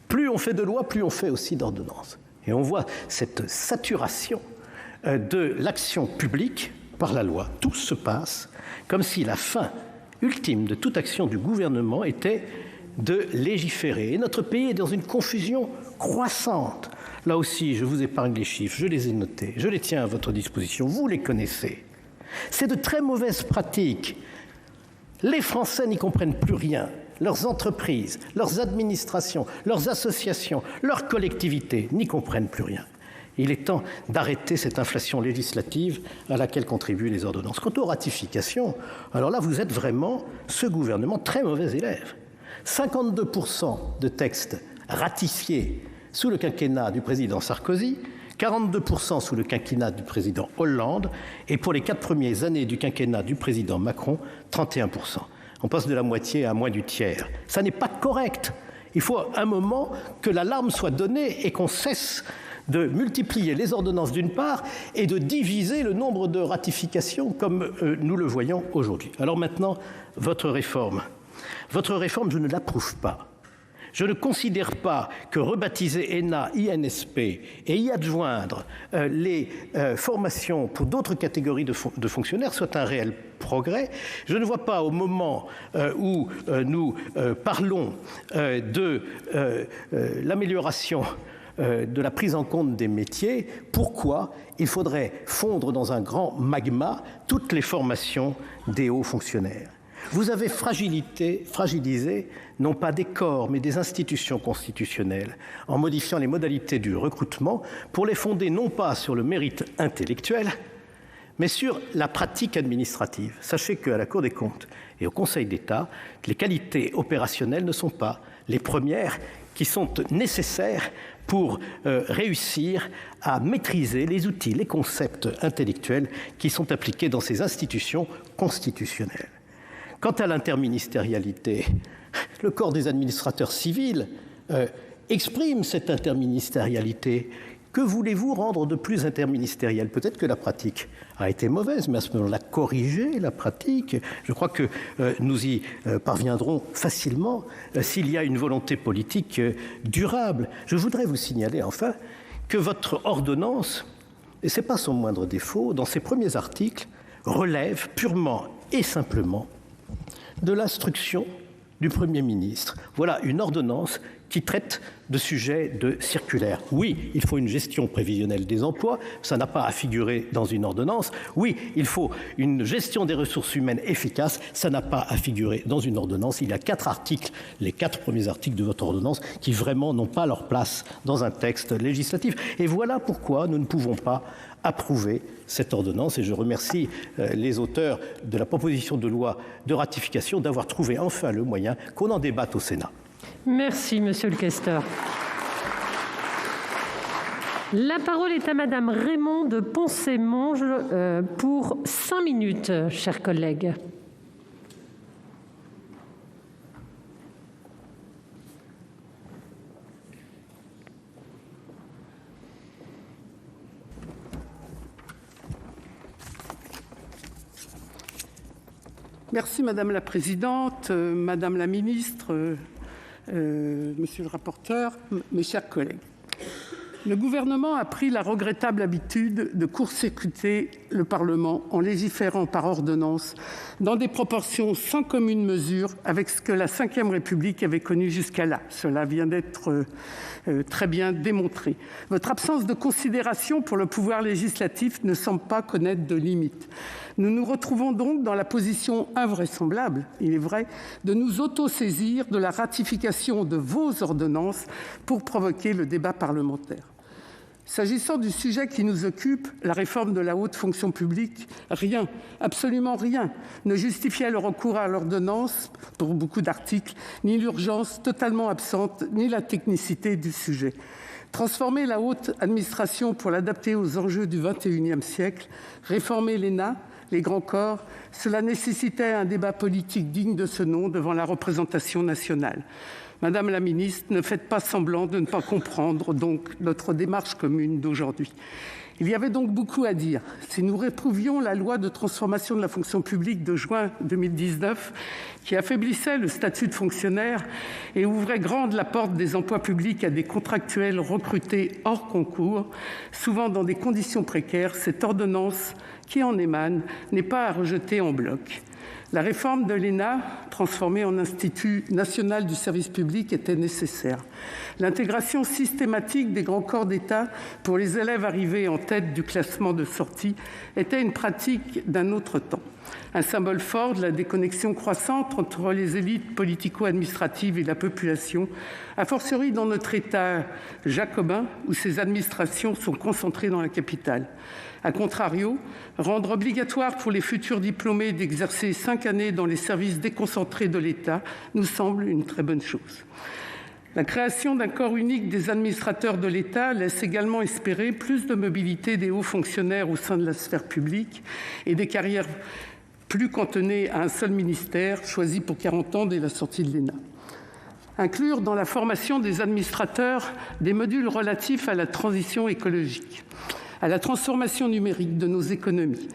Plus on fait de lois, plus on fait aussi d'ordonnances. Et on voit cette saturation de l'action publique par la loi. Tout se passe comme si la fin ultime de toute action du gouvernement était de légiférer. Et notre pays est dans une confusion croissante. Là aussi, je vous épargne les chiffres, je les ai notés, je les tiens à votre disposition, vous les connaissez. C'est de très mauvaises pratiques. Les Français n'y comprennent plus rien. Leurs entreprises, leurs administrations, leurs associations, leurs collectivités n'y comprennent plus rien. Il est temps d'arrêter cette inflation législative à laquelle contribuent les ordonnances. Quant aux ratifications, alors là, vous êtes vraiment, ce gouvernement, très mauvais élève. 52% de textes ratifiés sous le quinquennat du président Sarkozy, 42% sous le quinquennat du président Hollande, et pour les 4 premières années du quinquennat du président Macron, 31%. On passe de la moitié à moins du tiers. Ça n'est pas correct. Il faut à un moment que l'alarme soit donnée et qu'on cesse de multiplier les ordonnances d'une part et de diviser le nombre de ratifications comme nous le voyons aujourd'hui. Alors maintenant, votre réforme. Votre réforme, je ne l'approuve pas. Je ne considère pas que rebaptiser ENA, INSP et y adjoindre les formations pour d'autres catégories de fonctionnaires soit un réel progrès. Je ne vois pas au moment où nous parlons de l'amélioration de la prise en compte des métiers, pourquoi il faudrait fondre dans un grand magma toutes les formations des hauts fonctionnaires. Vous avez fragilisé non pas des corps, mais des institutions constitutionnelles, en modifiant les modalités du recrutement pour les fonder non pas sur le mérite intellectuel, mais sur la pratique administrative. Sachez qu'à la Cour des comptes et au Conseil d'État, les qualités opérationnelles ne sont pas les premières qui sont nécessaires pour réussir à maîtriser les outils, les concepts intellectuels qui sont appliqués dans ces institutions constitutionnelles. Quant à l'interministérialité, le corps des administrateurs civils exprime cette interministérialité. Que voulez-vous rendre de plus interministériel? Peut-être que la pratique a été mauvaise, mais à ce moment-là, corriger la pratique. Je crois que nous y parviendrons facilement s'il y a une volonté politique durable. Je voudrais vous signaler enfin que votre ordonnance, et ce n'est pas son moindre défaut, dans ses premiers articles, relève purement et simplement de l'instruction du Premier ministre. Voilà une ordonnance qui traite de sujets de circulaire. Oui, il faut une gestion prévisionnelle des emplois, ça n'a pas à figurer dans une ordonnance. Oui, il faut une gestion des ressources humaines efficace, ça n'a pas à figurer dans une ordonnance. Il y a 4 articles, les 4 premiers articles de votre ordonnance, qui vraiment n'ont pas leur place dans un texte législatif. Et voilà pourquoi nous ne pouvons pas approuver cette ordonnance. Et je remercie les auteurs de la proposition de loi de ratification d'avoir trouvé enfin le moyen qu'on en débatte au Sénat. Merci, Monsieur le questeur. La parole est à Madame Raymond de Poncet-Monge pour 5 minutes, chers collègues. Merci Madame la Présidente, Madame la Ministre, Monsieur le rapporteur, mes chers collègues. Le gouvernement a pris la regrettable habitude de court-circuiter le Parlement en légiférant par ordonnance dans des proportions sans commune mesure avec ce que la Ve République avait connu jusqu'à là. Cela vient d'être très bien démontré. Votre absence de considération pour le pouvoir législatif ne semble pas connaître de limite. Nous nous retrouvons donc dans la position invraisemblable, il est vrai, de nous autosaisir de la ratification de vos ordonnances pour provoquer le débat parlementaire. S'agissant du sujet qui nous occupe, la réforme de la haute fonction publique, rien, absolument rien, ne justifiait le recours à l'ordonnance pour beaucoup d'articles, ni l'urgence totalement absente, ni la technicité du sujet. Transformer la haute administration pour l'adapter aux enjeux du XXIe siècle, réformer l'ENA, les grands corps, cela nécessitait un débat politique digne de ce nom devant la représentation nationale. Madame la ministre, ne faites pas semblant de ne pas comprendre donc notre démarche commune d'aujourd'hui. Il y avait donc beaucoup à dire. Si nous réprouvions la loi de transformation de la fonction publique de juin 2019, qui affaiblissait le statut de fonctionnaire et ouvrait grande la porte des emplois publics à des contractuels recrutés hors concours, souvent dans des conditions précaires, cette ordonnance qui en émane n'est pas à rejeter en bloc. La réforme de l'ENA, transformée en Institut national du service public, était nécessaire. L'intégration systématique des grands corps d'État pour les élèves arrivés en tête du classement de sortie était une pratique d'un autre temps. Un symbole fort de la déconnexion croissante entre les élites politico-administratives et la population, a fortiori dans notre État jacobin où ces administrations sont concentrées dans la capitale. A contrario, rendre obligatoire pour les futurs diplômés d'exercer 5 années dans les services déconcentrés de l'État nous semble une très bonne chose. La création d'un corps unique des administrateurs de l'État laisse également espérer plus de mobilité des hauts fonctionnaires au sein de la sphère publique et des carrières plus cantonnées à un seul ministère, choisi pour 40 ans dès la sortie de l'ENA. Inclure dans la formation des administrateurs des modules relatifs à la transition écologique, à la transformation numérique de nos économies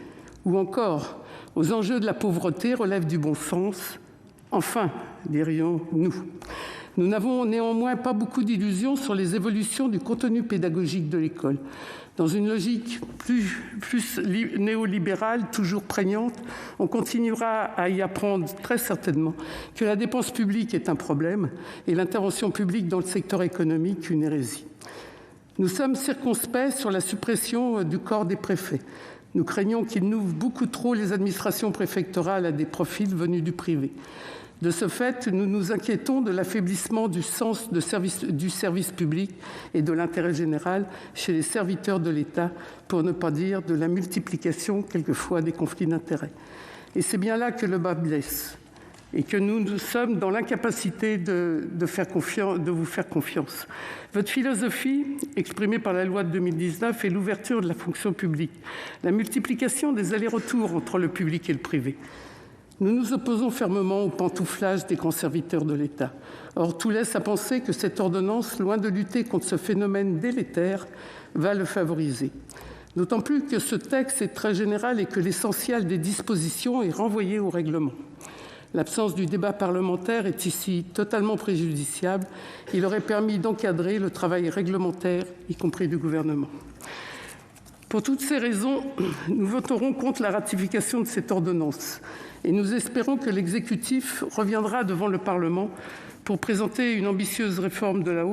ou encore aux enjeux de la pauvreté relève du bon sens. Enfin, dirions-nous. Nous n'avons néanmoins pas beaucoup d'illusions sur les évolutions du contenu pédagogique de l'école. Dans une logique plus néolibérale, toujours prégnante, on continuera à y apprendre très certainement que la dépense publique est un problème et l'intervention publique dans le secteur économique une hérésie. Nous sommes circonspects sur la suppression du corps des préfets. Nous craignons qu'il n'ouvre beaucoup trop les administrations préfectorales à des profils venus du privé. De ce fait, nous nous inquiétons de l'affaiblissement du sens du service public et de l'intérêt général chez les serviteurs de l'État, pour ne pas dire de la multiplication, quelquefois, des conflits d'intérêts. Et c'est bien là que le bas blesse et que nous sommes dans l'incapacité de vous faire confiance. Votre philosophie, exprimée par la loi de 2019, est l'ouverture de la fonction publique, la multiplication des allers-retours entre le public et le privé. Nous nous opposons fermement au pantouflage des grands serviteurs de l'État. Or, tout laisse à penser que cette ordonnance, loin de lutter contre ce phénomène délétère, va le favoriser. D'autant plus que ce texte est très général et que l'essentiel des dispositions est renvoyé au règlement. L'absence du débat parlementaire est ici totalement préjudiciable. Il aurait permis d'encadrer le travail réglementaire, y compris du gouvernement. Pour toutes ces raisons, nous voterons contre la ratification de cette ordonnance et nous espérons que l'exécutif reviendra devant le Parlement pour présenter une ambitieuse réforme de la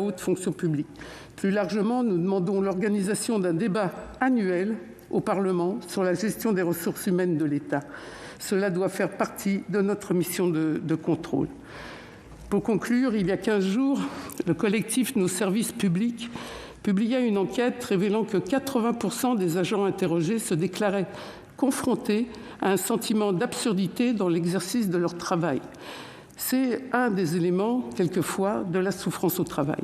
haute fonction publique. Plus largement, nous demandons l'organisation d'un débat annuel au Parlement sur la gestion des ressources humaines de l'État. Cela doit faire partie de notre mission de contrôle. Pour conclure, il y a 15 jours, le collectif Nos services publics publiait une enquête révélant que 80% des agents interrogés se déclaraient confrontés à un sentiment d'absurdité dans l'exercice de leur travail. C'est un des éléments, quelquefois, de la souffrance au travail.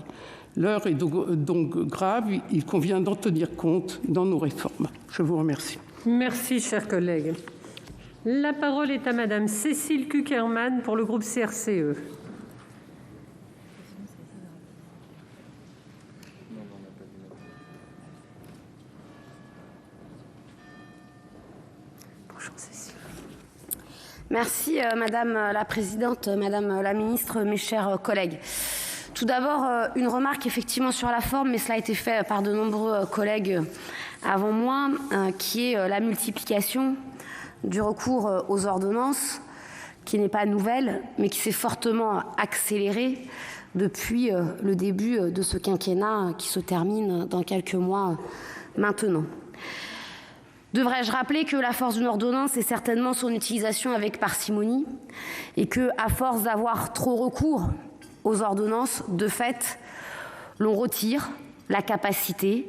L'heure est donc grave, il convient d'en tenir compte dans nos réformes. Je vous remercie. Merci, chers collègues. La parole est à Madame Cécile Cukierman pour le groupe CRCE. Bonjour Cécile. Merci Madame la Présidente, Madame la Ministre, mes chers collègues. Tout d'abord, une remarque effectivement sur la forme, mais cela a été fait par de nombreux collègues avant moi, qui est la multiplication du recours aux ordonnances, qui n'est pas nouvelle, mais qui s'est fortement accélérée depuis le début de ce quinquennat qui se termine dans quelques mois maintenant. Devrais-je rappeler que la force d'une ordonnance est certainement son utilisation avec parcimonie et que, à force d'avoir trop recours aux ordonnances, de fait, l'on retire la capacité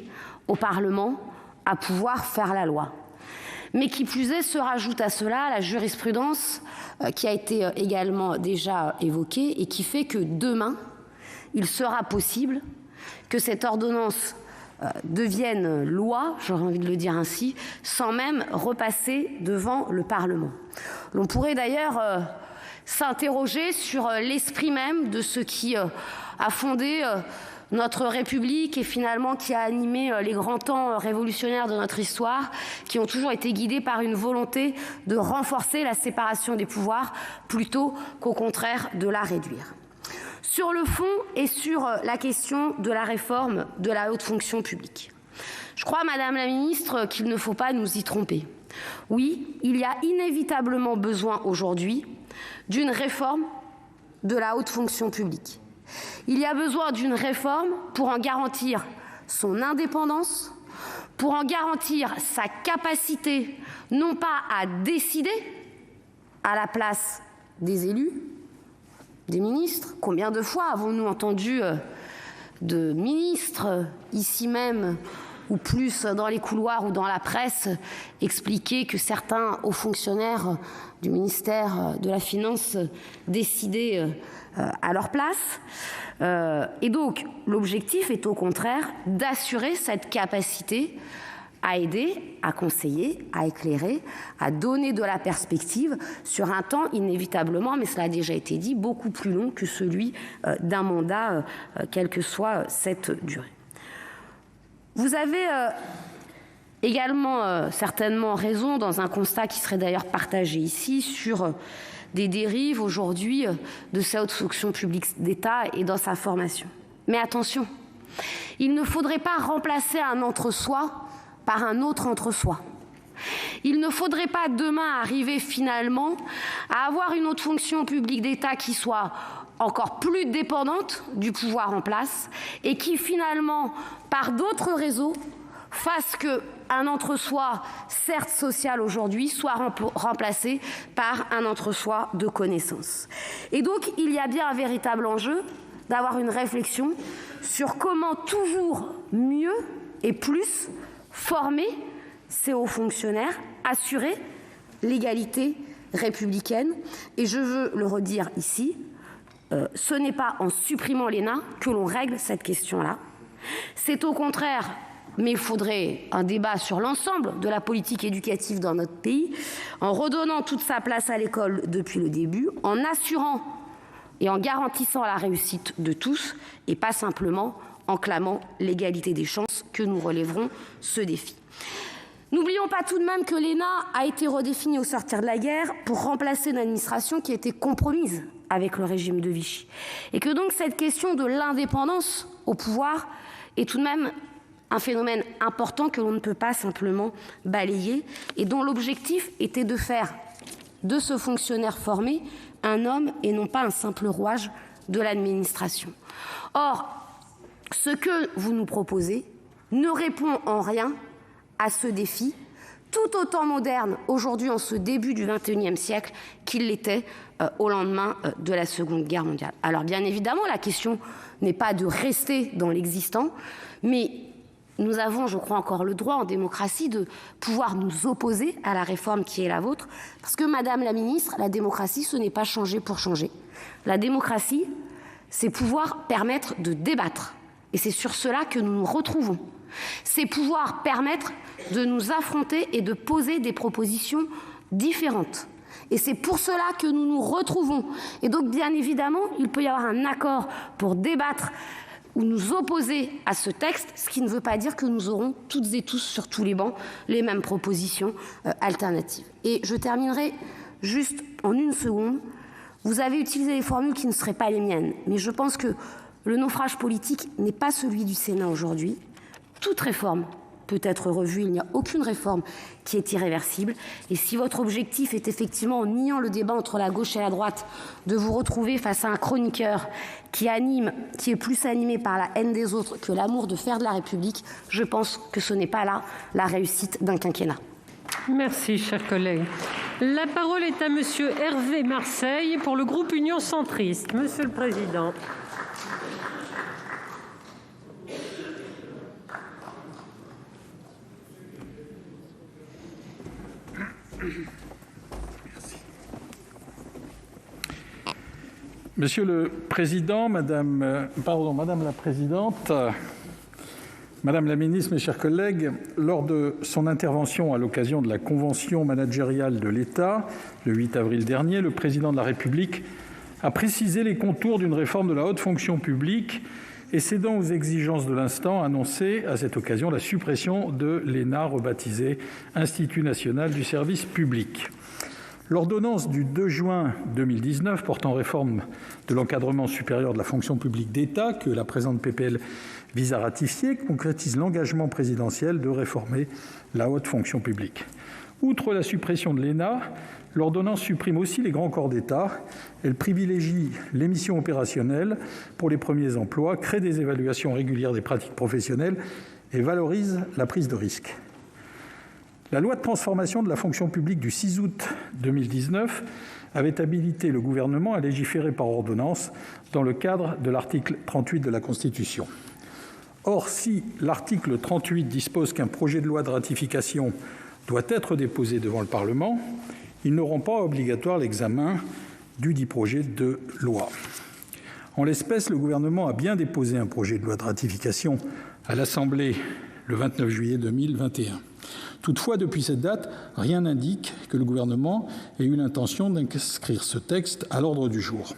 au Parlement à pouvoir faire la loi. Mais qui plus est, se rajoute à cela la jurisprudence qui a été également déjà évoquée et qui fait que demain, il sera possible que cette ordonnance deviennent loi, j'aurais envie de le dire ainsi, sans même repasser devant le Parlement. L'on pourrait d'ailleurs s'interroger sur l'esprit même de ce qui a fondé notre République et finalement qui a animé les grands temps révolutionnaires de notre histoire, qui ont toujours été guidés par une volonté de renforcer la séparation des pouvoirs plutôt qu'au contraire de la réduire. Sur le fond et sur la question de la réforme de la haute fonction publique, je crois, Madame la Ministre, qu'il ne faut pas nous y tromper. Oui, il y a inévitablement besoin aujourd'hui d'une réforme de la haute fonction publique. Il y a besoin d'une réforme pour en garantir son indépendance, pour en garantir sa capacité non pas à décider à la place des élus, des ministres. Combien de fois avons-nous entendu de ministres ici même ou plus dans les couloirs ou dans la presse expliquer que certains hauts fonctionnaires du ministère de la Finance décidaient à leur place. Et donc, l'objectif est au contraire d'assurer cette capacité à aider, à conseiller, à éclairer, à donner de la perspective sur un temps inévitablement, mais cela a déjà été dit, beaucoup plus long que celui d'un mandat, quelle que soit cette durée. Vous avez également certainement raison dans un constat qui serait d'ailleurs partagé ici sur des dérives aujourd'hui de cette haute fonction publique d'État et dans sa formation. Mais attention, il ne faudrait pas remplacer un entre-soi par un autre entre-soi. Il ne faudrait pas demain arriver finalement à avoir une haute fonction publique d'État qui soit encore plus dépendante du pouvoir en place et qui finalement, par d'autres réseaux, fasse qu'un entre-soi, certes social aujourd'hui, soit remplacé par un entre-soi de connaissances. Et donc, il y a bien un véritable enjeu d'avoir une réflexion sur comment toujours mieux et plus former ces hauts fonctionnaires, assurer l'égalité républicaine. Et je veux le redire ici, ce n'est pas en supprimant l'ENA que l'on règle cette question-là. C'est au contraire, mais il faudrait un débat sur l'ensemble de la politique éducative dans notre pays, en redonnant toute sa place à l'école depuis le début, en assurant et en garantissant la réussite de tous, et pas simplement en clamant l'égalité des chances que nous relèverons ce défi. N'oublions pas tout de même que l'ENA a été redéfinie au sortir de la guerre pour remplacer une administration qui était compromise avec le régime de Vichy. Et que donc cette question de l'indépendance au pouvoir est tout de même un phénomène important que l'on ne peut pas simplement balayer et dont l'objectif était de faire de ce fonctionnaire formé un homme et non pas un simple rouage de l'administration. Or, ce que vous nous proposez ne répond en rien à ce défi, tout autant moderne aujourd'hui en ce début du XXIe siècle qu'il l'était au lendemain de la Seconde Guerre mondiale. Alors bien évidemment, la question n'est pas de rester dans l'existant, mais nous avons, je crois, encore le droit en démocratie de pouvoir nous opposer à la réforme qui est la vôtre, parce que, Madame la Ministre, la démocratie, ce n'est pas changer pour changer. La démocratie, c'est pouvoir permettre de débattre. Et c'est sur cela que nous nous retrouvons. C'est pouvoir permettre de nous affronter et de poser des propositions différentes. Et c'est pour cela que nous nous retrouvons. Et donc, bien évidemment, il peut y avoir un accord pour débattre ou nous opposer à ce texte, ce qui ne veut pas dire que nous aurons toutes et tous sur tous les bancs les mêmes propositions alternatives. Et je terminerai juste en une seconde. Vous avez utilisé des formules qui ne seraient pas les miennes, mais je pense que le naufrage politique n'est pas celui du Sénat aujourd'hui. Toute réforme peut être revue, il n'y a aucune réforme qui est irréversible. Et si votre objectif est effectivement, en niant le débat entre la gauche et la droite, de vous retrouver face à un chroniqueur qui est plus animé par la haine des autres que l'amour de faire de la République, je pense que ce n'est pas là la réussite d'un quinquennat. Merci, chers collègues. La parole est à Monsieur Hervé Marseille pour le groupe Union centriste. Monsieur le Président. Merci. Monsieur le Président, Madame la Présidente, Madame la ministre, mes chers collègues, lors de son intervention à l'occasion de la convention managériale de l'État, le 8 avril dernier, le président de la République a précisé les contours d'une réforme de la haute fonction publique et, cédant aux exigences de l'instant, annoncé à cette occasion la suppression de l'ENA, rebaptisée Institut national du service public. L'ordonnance du 2 juin 2019 portant réforme de l'encadrement supérieur de la fonction publique d'État, que la présente PPL vise à ratifier, concrétise l'engagement présidentiel de réformer la haute fonction publique. Outre la suppression de l'ENA, l'ordonnance supprime aussi les grands corps d'État. Elle privilégie les missions opérationnelles pour les premiers emplois, crée des évaluations régulières des pratiques professionnelles et valorise la prise de risque. La loi de transformation de la fonction publique du 6 août 2019 avait habilité le gouvernement à légiférer par ordonnance dans le cadre de l'article 38 de la Constitution. Or, si l'article 38 dispose qu'un projet de loi de ratification doit être déposé devant le Parlement, il ne rend pas obligatoire l'examen dudit projet de loi. En l'espèce, le gouvernement a bien déposé un projet de loi de ratification à l'Assemblée le 29 juillet 2021. Toutefois, depuis cette date, rien n'indique que le gouvernement ait eu l'intention d'inscrire ce texte à l'ordre du jour.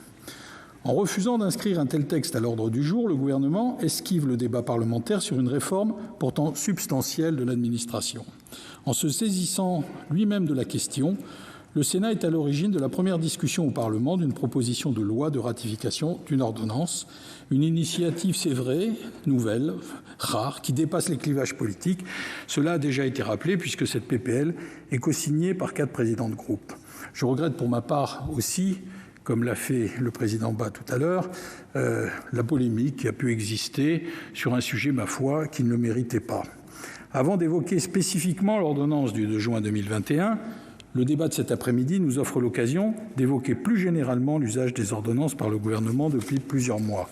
En refusant d'inscrire un tel texte à l'ordre du jour, le gouvernement esquive le débat parlementaire sur une réforme pourtant substantielle de l'administration. En se saisissant lui-même de la question, le Sénat est à l'origine de la première discussion au Parlement d'une proposition de loi de ratification d'une ordonnance, une initiative, c'est vrai, nouvelle, rare, qui dépasse les clivages politiques. Cela a déjà été rappelé puisque cette PPL est co-signée par 4 présidents de groupe. Je regrette pour ma part aussi, comme l'a fait le président Bas tout à l'heure, la polémique qui a pu exister sur un sujet, ma foi, qui ne le méritait pas. Avant d'évoquer spécifiquement l'ordonnance du 2 juin 2021, le débat de cet après-midi nous offre l'occasion d'évoquer plus généralement l'usage des ordonnances par le gouvernement depuis plusieurs mois.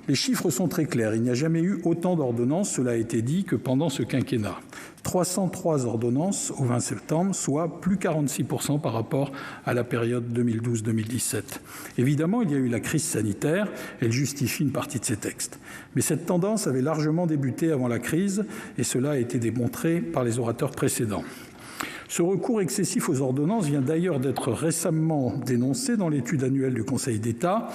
Les chiffres sont très clairs. Il n'y a jamais eu autant d'ordonnances, cela a été dit, que pendant ce quinquennat. 303 ordonnances au 20 septembre, soit plus 46% par rapport à la période 2012-2017. Évidemment, il y a eu la crise sanitaire, elle justifie une partie de ces textes. Mais cette tendance avait largement débuté avant la crise et cela a été démontré par les orateurs précédents. Ce recours excessif aux ordonnances vient d'ailleurs d'être récemment dénoncé dans l'étude annuelle du Conseil d'État.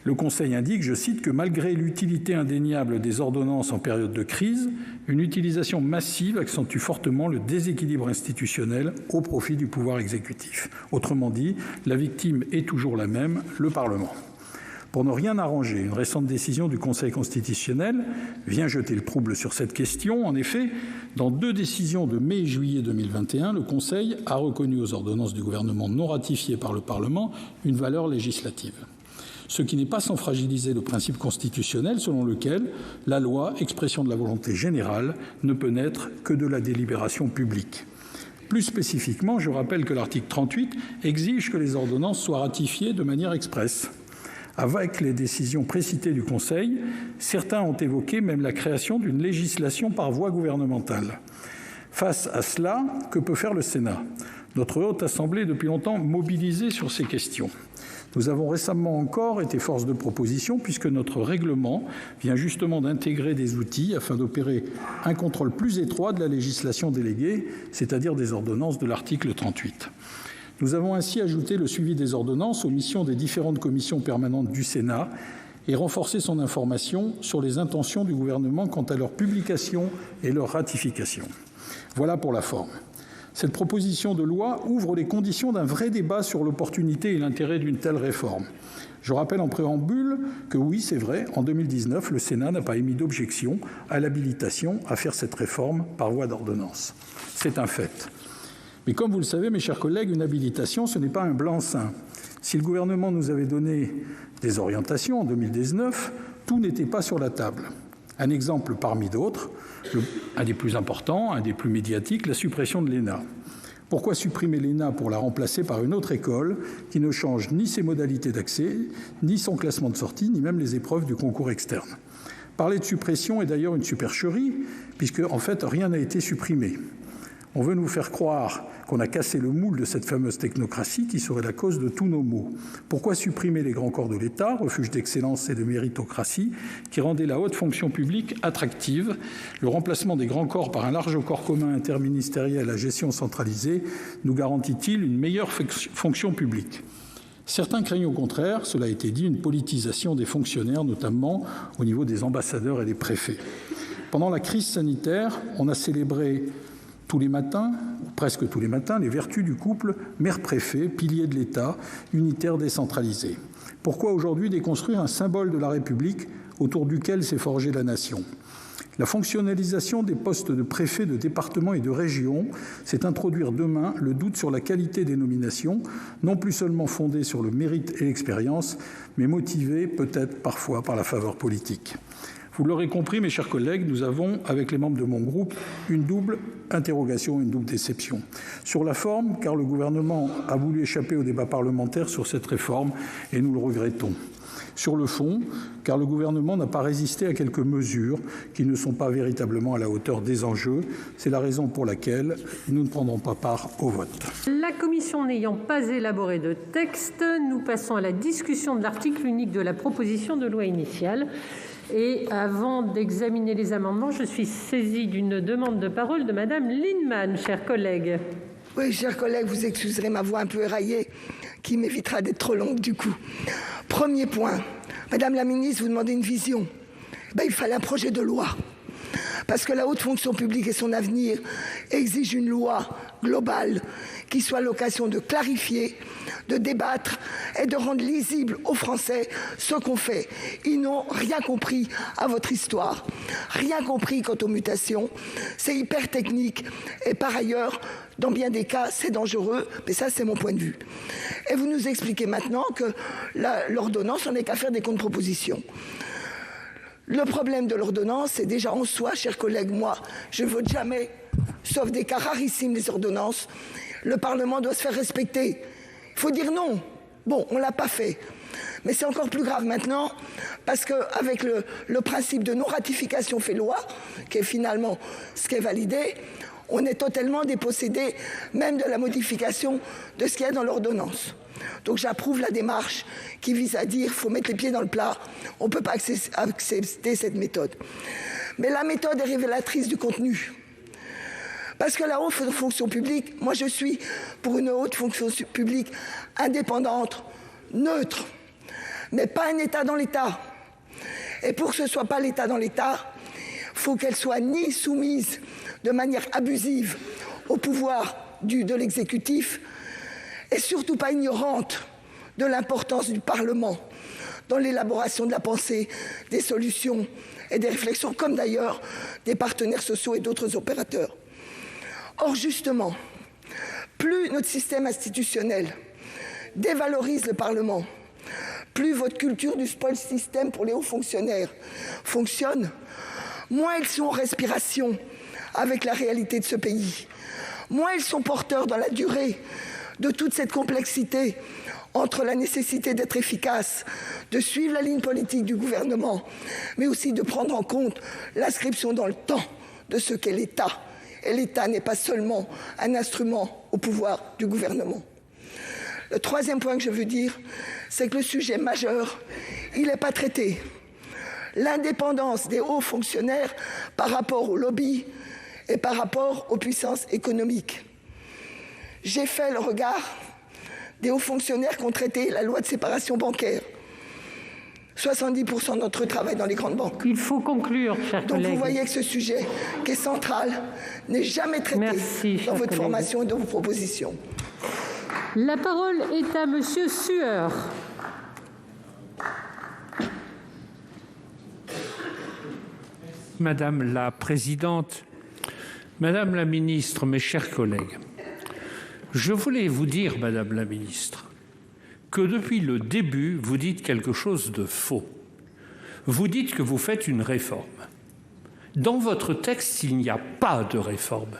Le Conseil indique, je cite, que malgré l'utilité indéniable des ordonnances en période de crise, une utilisation massive accentue fortement le déséquilibre institutionnel au profit du pouvoir exécutif. Autrement dit, la victime est toujours la même, le Parlement. Pour ne rien arranger, une récente décision du Conseil constitutionnel vient jeter le trouble sur cette question. En effet, dans 2 décisions de mai et juillet 2021, le Conseil a reconnu aux ordonnances du gouvernement non ratifiées par le Parlement une valeur législative. Ce qui n'est pas sans fragiliser le principe constitutionnel selon lequel la loi, expression de la volonté générale, ne peut naître que de la délibération publique. Plus spécifiquement, je rappelle que l'article 38 exige que les ordonnances soient ratifiées de manière expresse. Avec les décisions précitées du Conseil, certains ont évoqué même la création d'une législation par voie gouvernementale. Face à cela, que peut faire le Sénat ? Notre Haute Assemblée est depuis longtemps mobilisée sur ces questions. Nous avons récemment encore été force de proposition puisque notre règlement vient justement d'intégrer des outils afin d'opérer un contrôle plus étroit de la législation déléguée, c'est-à-dire des ordonnances de l'article 38. Nous avons ainsi ajouté le suivi des ordonnances aux missions des différentes commissions permanentes du Sénat et renforcé son information sur les intentions du gouvernement quant à leur publication et leur ratification. Voilà pour la forme. Cette proposition de loi ouvre les conditions d'un vrai débat sur l'opportunité et l'intérêt d'une telle réforme. Je rappelle en préambule que oui, c'est vrai, en 2019, le Sénat n'a pas émis d'objection à l'habilitation à faire cette réforme par voie d'ordonnance. C'est un fait. Mais comme vous le savez, mes chers collègues, une habilitation, ce n'est pas un blanc-seing. Si le gouvernement nous avait donné des orientations en 2019, tout n'était pas sur la table. Un exemple parmi d'autres, un des plus importants, un des plus médiatiques, la suppression de l'ENA. Pourquoi supprimer l'ENA pour la remplacer par une autre école qui ne change ni ses modalités d'accès, ni son classement de sortie, ni même les épreuves du concours externe ? Parler de suppression est d'ailleurs une supercherie, puisque en fait rien n'a été supprimé. On veut nous faire croire qu'on a cassé le moule de cette fameuse technocratie qui serait la cause de tous nos maux. Pourquoi supprimer les grands corps de l'État, refuge d'excellence et de méritocratie, qui rendaient la haute fonction publique attractive? Le remplacement des grands corps par un large corps commun interministériel à gestion centralisée nous garantit-il une meilleure fonction publique? Certains craignent au contraire, cela a été dit, une politisation des fonctionnaires, notamment au niveau des ambassadeurs et des préfets. Pendant la crise sanitaire, on a célébré tous les matins, ou presque tous les matins, les vertus du couple maire-préfet, pilier de l'État, unitaire décentralisé. Pourquoi aujourd'hui déconstruire un symbole de la République autour duquel s'est forgée la nation? La fonctionnalisation des postes de préfet de département et de région, c'est introduire demain le doute sur la qualité des nominations, non plus seulement fondée sur le mérite et l'expérience, mais motivée peut-être parfois par la faveur politique. Vous l'aurez compris, mes chers collègues, nous avons, avec les membres de mon groupe, une double interrogation, une double déception. Sur la forme, car le gouvernement a voulu échapper au débat parlementaire sur cette réforme, et nous le regrettons. Sur le fond, car le gouvernement n'a pas résisté à quelques mesures qui ne sont pas véritablement à la hauteur des enjeux. C'est la raison pour laquelle nous ne prendrons pas part au vote. La commission n'ayant pas élaboré de texte, nous passons à la discussion de l'article unique de la proposition de loi initiale. Et avant d'examiner les amendements, je suis saisie d'une demande de parole de Madame Lienemann, chers collègues. Oui, chers collègues, vous excuserez ma voix un peu éraillée, qui m'évitera d'être trop longue du coup. Premier point, Madame la ministre, vous demandez une vision. Il fallait un projet de loi. Parce que la haute fonction publique et son avenir exigent une loi globale qui soit l'occasion de clarifier, de débattre et de rendre lisible aux Français ce qu'on fait. Ils n'ont rien compris à votre histoire, rien compris quant aux mutations. C'est hyper technique et par ailleurs, dans bien des cas, c'est dangereux, mais ça, c'est mon point de vue. Et vous nous expliquez maintenant que l'ordonnance, on n'est qu'à faire des contre-propositions. Le problème de l'ordonnance, c'est déjà en soi, chers collègues, moi, je ne vote jamais, sauf des cas rarissimes, les ordonnances. Le Parlement doit se faire respecter. Il faut dire non. Bon, on ne l'a pas fait. Mais c'est encore plus grave maintenant, parce qu'avec le principe de non-ratification fait loi, qui est finalement ce qui est validé, on est totalement dépossédé même de la modification de ce qu'il y a dans l'ordonnance. Donc j'approuve la démarche qui vise à dire qu'il faut mettre les pieds dans le plat. On ne peut pas accepter cette méthode. Mais la méthode est révélatrice du contenu. Parce que la haute fonction publique, moi je suis pour une haute fonction publique indépendante, neutre, mais pas un État dans l'État. Et pour que ce ne soit pas l'État dans l'État, il faut qu'elle soit ni soumise de manière abusive au pouvoir de l'exécutif, et surtout pas ignorante de l'importance du Parlement dans l'élaboration de la pensée, des solutions et des réflexions, comme d'ailleurs des partenaires sociaux et d'autres opérateurs. Or, justement, plus notre système institutionnel dévalorise le Parlement, plus votre culture du spoil system pour les hauts fonctionnaires fonctionne, moins ils sont en respiration avec la réalité de ce pays, moins ils sont porteurs dans la durée de toute cette complexité entre la nécessité d'être efficace, de suivre la ligne politique du gouvernement, mais aussi de prendre en compte l'inscription dans le temps de ce qu'est l'État. Et l'État n'est pas seulement un instrument au pouvoir du gouvernement. Le troisième point que je veux dire, c'est que le sujet majeur, il n'est pas traité. L'indépendance des hauts fonctionnaires par rapport au lobby et par rapport aux puissances économiques. J'ai fait le regard des hauts fonctionnaires qui ont traité la loi de séparation bancaire. 70% d'entre eux travaillent dans les grandes banques. Il faut conclure, chers collègues. Donc vous voyez que ce sujet, qui est central, n'est jamais traité dans votre formation et dans vos propositions. La parole est à Monsieur Sueur. Madame la présidente, Madame la ministre, mes chers collègues, je voulais vous dire, Madame la ministre, que depuis le début, vous dites quelque chose de faux. Vous dites que vous faites une réforme. Dans votre texte, il n'y a pas de réforme.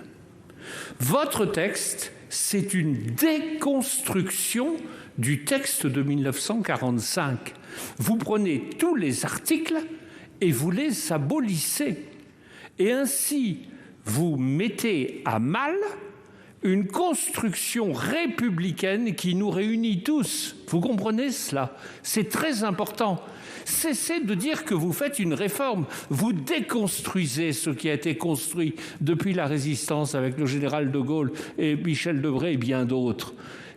Votre texte, c'est une déconstruction du texte de 1945. Vous prenez tous les articles et vous les abolissez. Et ainsi, vous mettez à mal une construction républicaine qui nous réunit tous. Vous comprenez cela? C'est très important. Cessez de dire que vous faites une réforme. Vous déconstruisez ce qui a été construit depuis la Résistance avec le général de Gaulle et Michel Debré et bien d'autres.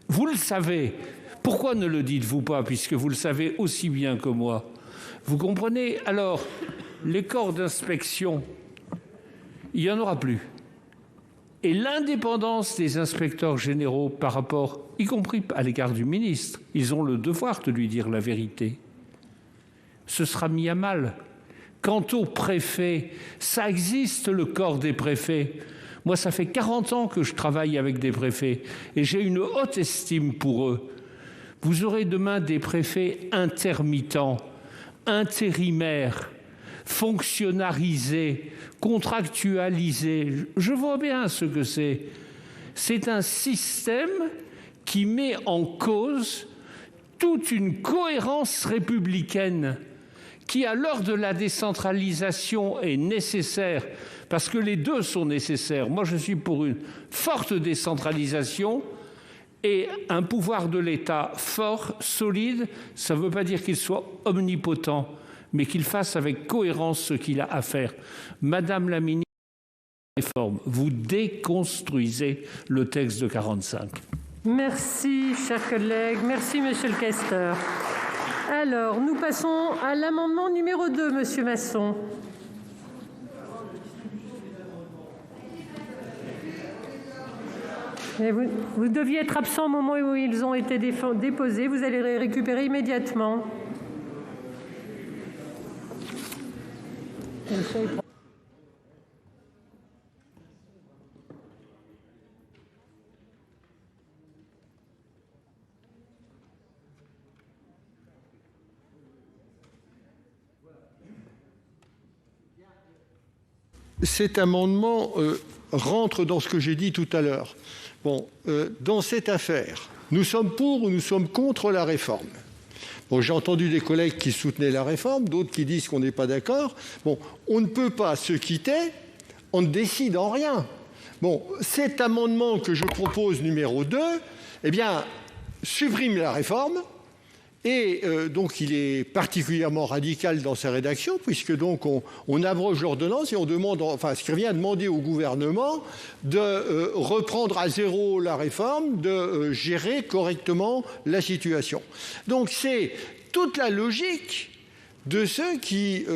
Vous le savez. Pourquoi ne le dites-vous pas, puisque vous le savez aussi bien que moi? Vous comprenez? Alors, les corps d'inspection, il n'y en aura plus. Et l'indépendance des inspecteurs généraux par rapport, y compris à l'égard du ministre, ils ont le devoir de lui dire la vérité. Ce sera mis à mal. Quant aux préfets, ça existe le corps des préfets. Moi, ça fait 40 ans que je travaille avec des préfets et j'ai une haute estime pour eux. Vous aurez demain des préfets intermittents, intérimaires, fonctionnalisés, contractualisés. Je vois bien ce que c'est. C'est un système qui met en cause toute une cohérence républicaine qui, à l'heure de la décentralisation, est nécessaire, parce que les deux sont nécessaires. Moi, je suis pour une forte décentralisation et un pouvoir de l'État fort, solide. Ça ne veut pas dire qu'il soit omnipotent, mais qu'il fasse avec cohérence ce qu'il a à faire. Madame la ministre, réforme, vous déconstruisez le texte de 45. Merci, chers collègues. Merci, monsieur le questeur. Alors, nous passons à l'amendement numéro 2, monsieur Masson. Et vous deviez être absent au moment où ils ont été déposés. Vous allez les récupérer immédiatement. Cet amendement rentre dans ce que j'ai dit tout à l'heure. Bon, dans cette affaire, nous sommes pour ou nous sommes contre la réforme. Bon, j'ai entendu des collègues qui soutenaient la réforme, d'autres qui disent qu'on n'est pas d'accord. Bon, on ne peut pas se quitter en ne décidant rien. Bon, cet amendement que je propose, numéro 2, eh bien, supprime la réforme. Et donc, il est particulièrement radical dans sa rédaction, puisque donc on abroge l'ordonnance et on demande, enfin, ce qui revient à demander au gouvernement de reprendre à zéro la réforme, de gérer correctement la situation. Donc, c'est toute la logique de ceux qui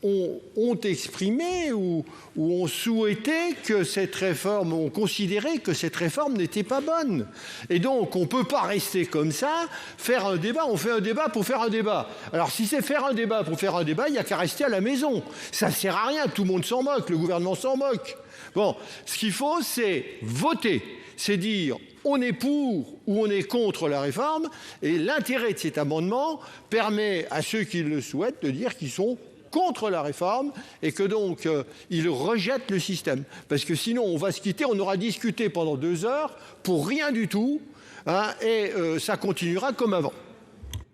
ont exprimé ou ont souhaité que cette réforme, ont considéré que cette réforme n'était pas bonne. Et donc, on ne peut pas rester comme ça, faire un débat, on fait un débat pour faire un débat. Alors, si c'est faire un débat pour faire un débat, il n'y a qu'à rester à la maison. Ça ne sert à rien, tout le monde s'en moque, le gouvernement s'en moque. Bon, ce qu'il faut, c'est voter. C'est dire, on est pour ou on est contre la réforme. Et l'intérêt de cet amendement permet à ceux qui le souhaitent de dire qu'ils sont contre la réforme et que donc ils rejettent le système. Parce que sinon, on va se quitter, on aura discuté pendant 2 heures pour rien du tout, hein, et ça continuera comme avant.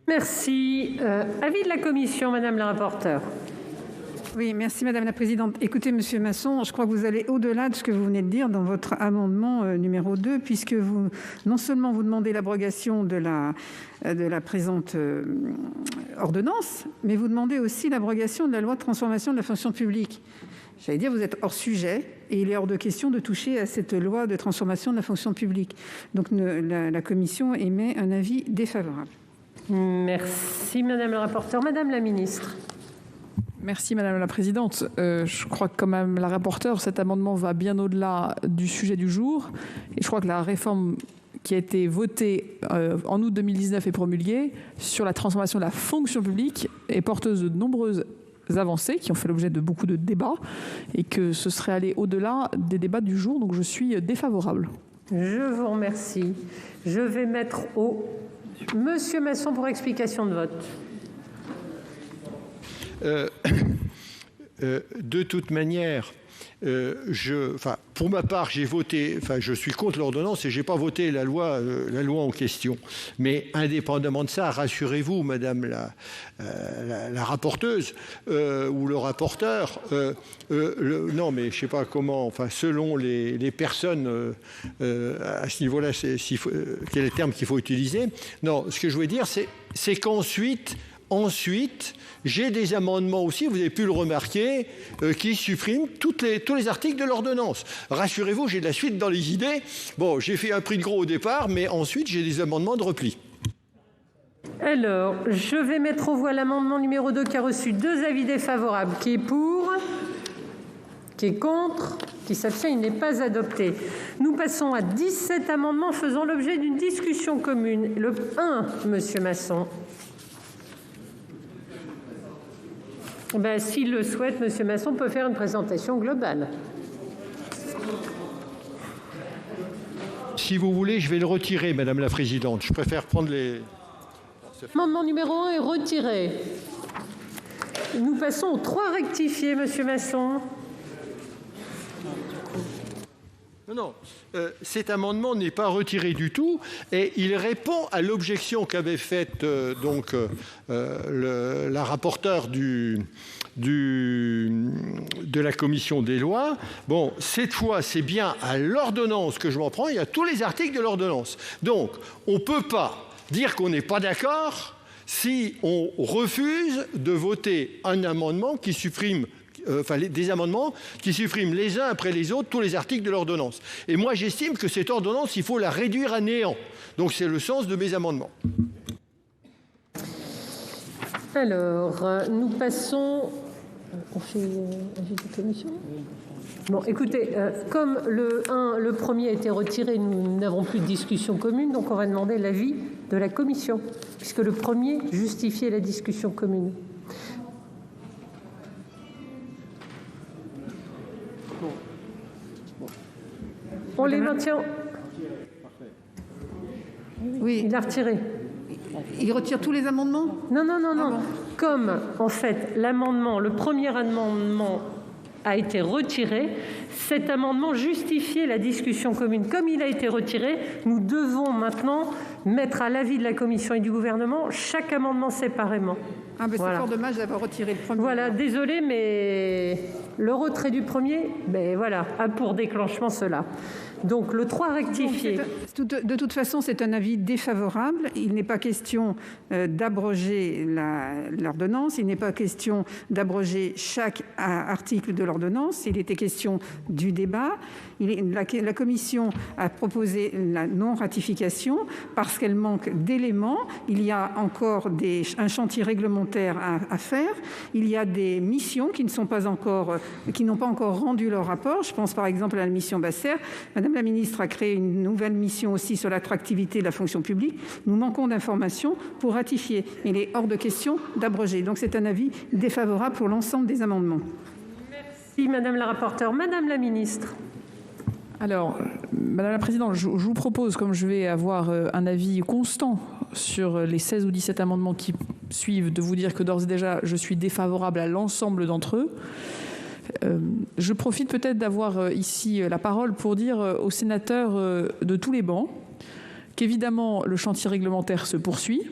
Merci. Avis de la commission, madame la rapporteure. Oui, merci Madame la Présidente. Écoutez, Monsieur Masson, je crois que vous allez au-delà de ce que vous venez de dire dans votre amendement numéro 2, puisque vous, non seulement vous demandez l'abrogation de la présente ordonnance, mais vous demandez aussi l'abrogation de la loi de transformation de la fonction publique. J'allais dire, vous êtes hors sujet et il est hors de question de toucher à cette loi de transformation de la fonction publique. Donc la Commission émet un avis défavorable. Merci Madame la rapporteure. Madame la ministre. Merci Madame la Présidente. Je crois que comme Madame la rapporteure, cet amendement va bien au-delà du sujet du jour. Et je crois que la réforme qui a été votée en août 2019 et promulguée sur la transformation de la fonction publique est porteuse de nombreuses avancées qui ont fait l'objet de beaucoup de débats et que ce serait aller au-delà des débats du jour. Donc je suis défavorable. Je vous remercie. Je vais mettre au... Monsieur Masson pour explication de vote. de toute manière, pour ma part, je suis contre l'ordonnance et je n'ai pas voté la loi en question. Mais indépendamment de ça, rassurez-vous, Madame la rapporteuse ou le rapporteur, non, mais je ne sais pas comment, selon les personnes à ce niveau-là, quel est le terme qu'il faut utiliser. Non, ce que je veux dire, c'est qu'ensuite, j'ai des amendements aussi, vous avez pu le remarquer, qui suppriment tous les articles de l'ordonnance. Rassurez-vous, j'ai de la suite dans les idées. Bon, j'ai fait un prix de gros au départ, mais ensuite, j'ai des amendements de repli. Alors, je vais mettre aux voix l'amendement numéro 2 qui a reçu 2 avis défavorables. Qui est pour? Qui est contre? Qui s'abstient? Il n'est pas adopté. Nous passons à 17 amendements faisant l'objet d'une discussion commune. Le 1, Monsieur Masson. S'il le souhaite, M. Masson peut faire une présentation globale. Si vous voulez, je vais le retirer, Madame la Présidente. Je préfère prendre les... L'amendement numéro 1 est retiré. Nous passons au 3 rectifié, M. Masson. Non, cet amendement n'est pas retiré du tout et il répond à l'objection qu'avait faite la rapporteure de la commission des lois. Bon, cette fois, c'est bien à l'ordonnance que je m'en prends, il y a tous les articles de l'ordonnance. Donc, on ne peut pas dire qu'on n'est pas d'accord si on refuse de voter un amendement qui supprime des amendements qui suppriment les uns après les autres tous les articles de l'ordonnance. Et moi, j'estime que cette ordonnance, il faut la réduire à néant. Donc, c'est le sens de mes amendements. Alors, nous passons... On fait avis de commission ? Bon, écoutez, comme le premier a été retiré, nous n'avons plus de discussion commune, donc on va demander l'avis de la commission, puisque le premier justifiait la discussion commune. On les maintient. Oui. Il a retiré. Il retire tous les amendements ? Non. Bon. Comme, en fait, le premier amendement a été retiré, cet amendement justifiait la discussion commune. Comme il a été retiré, nous devons maintenant mettre à l'avis de la Commission et du gouvernement chaque amendement séparément. C'est fort dommage d'avoir retiré le premier. Voilà, désolé, mais le retrait du premier, a pour déclenchement cela. Donc le 3 rectifié. De toute façon, c'est un avis défavorable. Il n'est pas question d'abroger l'ordonnance. Il n'est pas question d'abroger chaque article de l'ordonnance. Il était question du débat. La Commission a proposé la non-ratification parce qu'elle manque d'éléments. Il y a encore un chantier réglementaire à faire. Il y a des missions qui n'ont pas encore rendu leur rapport. Je pense par exemple à la mission Basser. Madame la ministre a créé une nouvelle mission aussi sur l'attractivité de la fonction publique. Nous manquons d'informations pour ratifier. Il est hors de question d'abroger. Donc c'est un avis défavorable pour l'ensemble des amendements. Merci Madame la rapporteure. Madame la ministre. Alors, Madame la Présidente, je vous propose, comme je vais avoir un avis constant sur les 16 ou 17 amendements qui suivent, de vous dire que d'ores et déjà, je suis défavorable à l'ensemble d'entre eux. Je profite peut-être d'avoir ici la parole pour dire aux sénateurs de tous les bancs qu'évidemment le chantier réglementaire se poursuit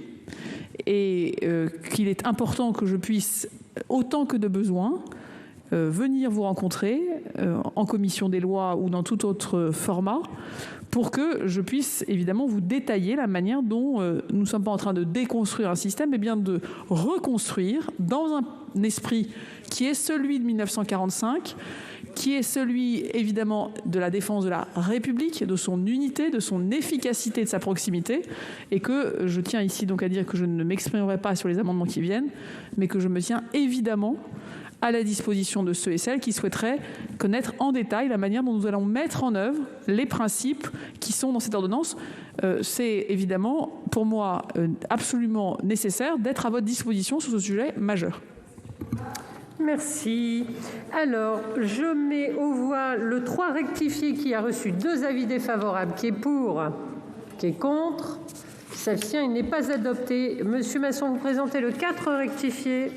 et qu'il est important que je puisse, autant que de besoin, venir vous rencontrer en commission des lois ou dans tout autre format pour que je puisse évidemment vous détailler la manière dont nous ne sommes pas en train de déconstruire un système, mais bien de reconstruire dans un esprit qui est celui de 1945, qui est celui évidemment de la défense de la République, de son unité, de son efficacité, de sa proximité, et que je tiens ici donc à dire que je ne m'exprimerai pas sur les amendements qui viennent, mais que je me tiens évidemment à la disposition de ceux et celles qui souhaiteraient connaître en détail la manière dont nous allons mettre en œuvre les principes qui sont dans cette ordonnance. C'est évidemment pour moi absolument nécessaire d'être à votre disposition sur ce sujet majeur. Merci. Alors, je mets aux voix le 3 rectifié qui a reçu 2 avis défavorables, qui est pour, qui est contre, qui s'abstient, il n'est pas adopté. Monsieur Masson, vous présentez le 4 rectifié.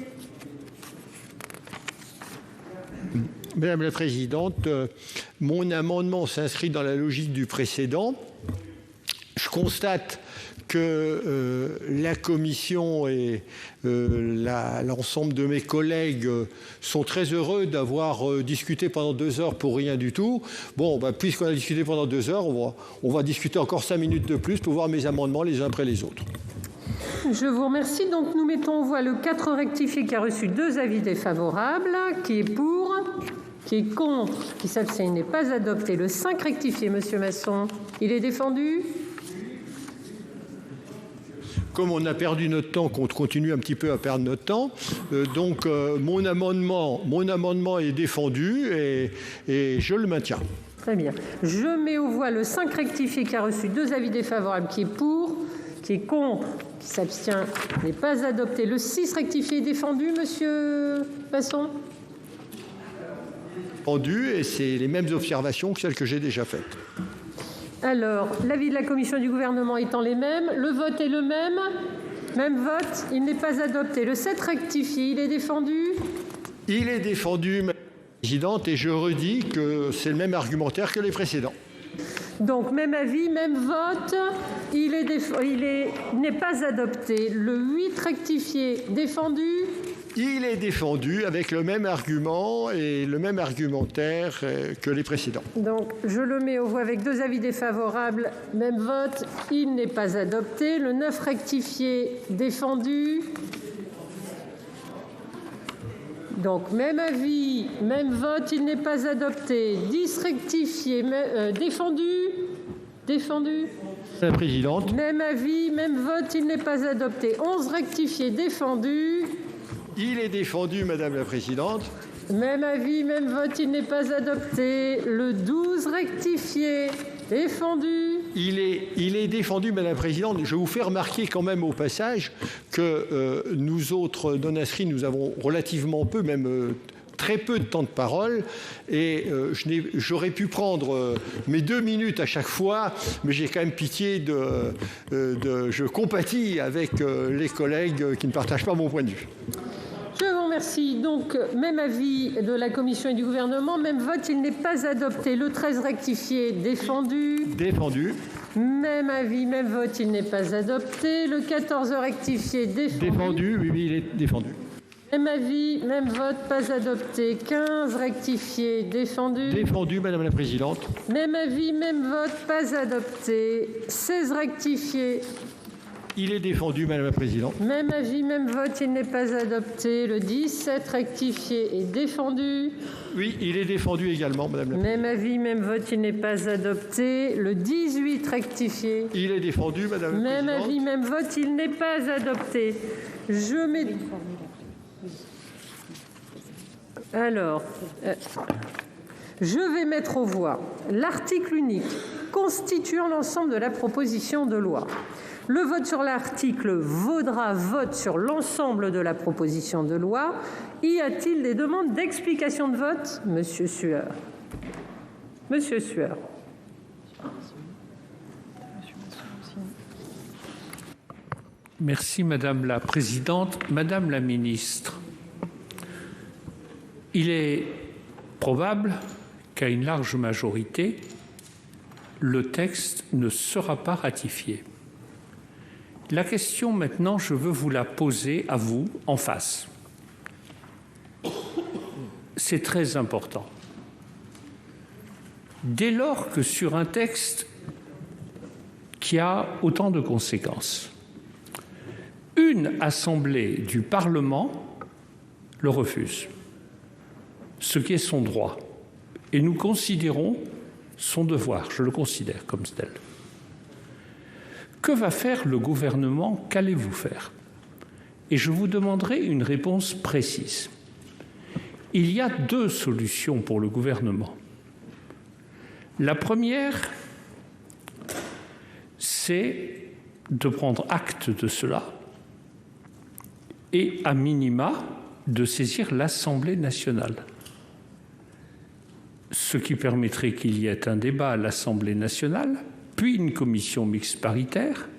Madame la Présidente, mon amendement s'inscrit dans la logique du précédent. Je constate que la Commission et l'ensemble de mes collègues sont très heureux d'avoir discuté pendant 2 heures pour rien du tout. Bon, puisqu'on a discuté pendant 2 heures, on va discuter encore 5 minutes de plus pour voir mes amendements les uns après les autres. Je vous remercie. Donc nous mettons aux voix le 4 rectifié qui a reçu 2 avis défavorables. Qui est pour? Qui est contre? Qui s'abstient? Il n'est pas adopté. Le 5 rectifié, Monsieur Masson. Il est défendu? Comme on a perdu notre temps, qu'on continue un petit peu à perdre notre temps, donc mon amendement est défendu et je le maintiens. Très bien. Je mets aux voix le 5 rectifié qui a reçu 2 avis défavorables. Qui est pour? Qui est contre? Qui s'abstient? N'est pas adopté. Le 6 rectifié est défendu, Monsieur Masson? Défendu, et c'est les mêmes observations que celles que j'ai déjà faites. Alors, l'avis de la Commission et du Gouvernement étant les mêmes, le vote est le même. Même vote, il n'est pas adopté. Le 7 rectifié, il est défendu? Il est défendu, Madame la Présidente, et je redis que c'est le même argumentaire que les précédents. Donc, même avis, même vote, il n'est pas adopté. Le 8 rectifié, défendu? Il est défendu avec le même argument et le même argumentaire que les précédents. Donc, je le mets aux voix avec 2 avis défavorables. Même vote, il n'est pas adopté. Le 9 rectifié, défendu. Donc, même avis, même vote, il n'est pas adopté. 10 rectifié, défendu. Défendu. La Présidente. Même avis, même vote, il n'est pas adopté. 11 rectifié, défendu. Il est défendu, Madame la Présidente. Même avis, même vote, il n'est pas adopté. Le 12 rectifié, défendu. Il est défendu, Madame la Présidente. Je vous fais remarquer quand même au passage que nous autres non-inscrits, nous avons relativement peu, même très peu de temps de parole. Et j'aurais pu prendre mes 2 minutes à chaque fois, mais j'ai quand même pitié je compatis avec les collègues qui ne partagent pas mon point de vue. Je vous remercie. Donc, même avis de la Commission et du Gouvernement. Même vote, il n'est pas adopté. Le 13 rectifié, défendu. Défendu. Même avis, même vote, il n'est pas adopté. Le 14 rectifié, défendu. Défendu, oui, il est défendu. Même avis, même vote, pas adopté. 15 rectifié, défendu. Défendu, Madame la Présidente. Même avis, même vote, pas adopté. 16 rectifié. Il est défendu, Madame la Présidente. Même avis, même vote, il n'est pas adopté. Le 17 rectifié est défendu. Oui, il est défendu également, Madame la Présidente. Même avis, même vote, il n'est pas adopté. Le 18 rectifié. Il est défendu, Madame la Présidente. Même avis, même vote, il n'est pas adopté. Alors, je vais mettre aux voix l'article unique constituant l'ensemble de la proposition de loi. Le vote sur l'article vaudra vote sur l'ensemble de la proposition de loi. Y a-t-il des demandes d'explication de vote? Monsieur Sueur. Monsieur Sueur. Merci Madame la Présidente. Madame la Ministre, il est probable qu'à une large majorité, le texte ne sera pas ratifié. La question maintenant, je veux vous la poser à vous en face. C'est très important. Dès lors que sur un texte qui a autant de conséquences, une assemblée du Parlement le refuse, ce qui est son droit, et nous considérons son devoir, je le considère comme tel. Que va faire le gouvernement? Qu'allez-vous faire? Et je vous demanderai une réponse précise. Il y a 2 solutions pour le gouvernement. La première, c'est de prendre acte de cela et, à minima, de saisir l'Assemblée nationale. Ce qui permettrait qu'il y ait un débat à l'Assemblée nationale, puis une commission mixte paritaire,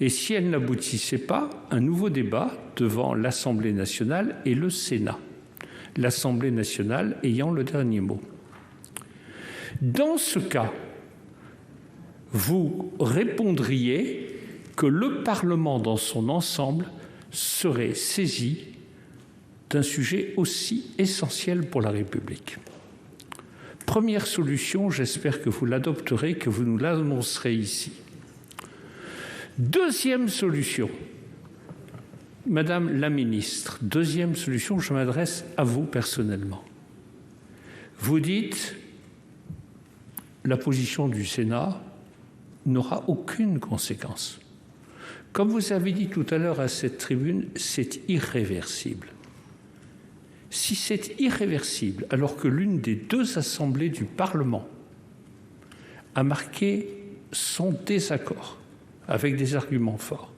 et si elle n'aboutissait pas, un nouveau débat devant l'Assemblée nationale et le Sénat. l'Assemblée nationale ayant le dernier mot. Dans ce cas, vous répondriez que le Parlement dans son ensemble serait saisi d'un sujet aussi essentiel pour la République. Première solution, j'espère que vous l'adopterez, que vous nous l'annoncerez ici. Deuxième solution, Madame la Ministre, deuxième solution, je m'adresse à vous personnellement. Vous dites la position du Sénat n'aura aucune conséquence. Comme vous avez dit tout à l'heure à cette tribune, c'est irréversible. Si c'est irréversible, alors que l'une des deux assemblées du Parlement a marqué son désaccord avec des arguments forts,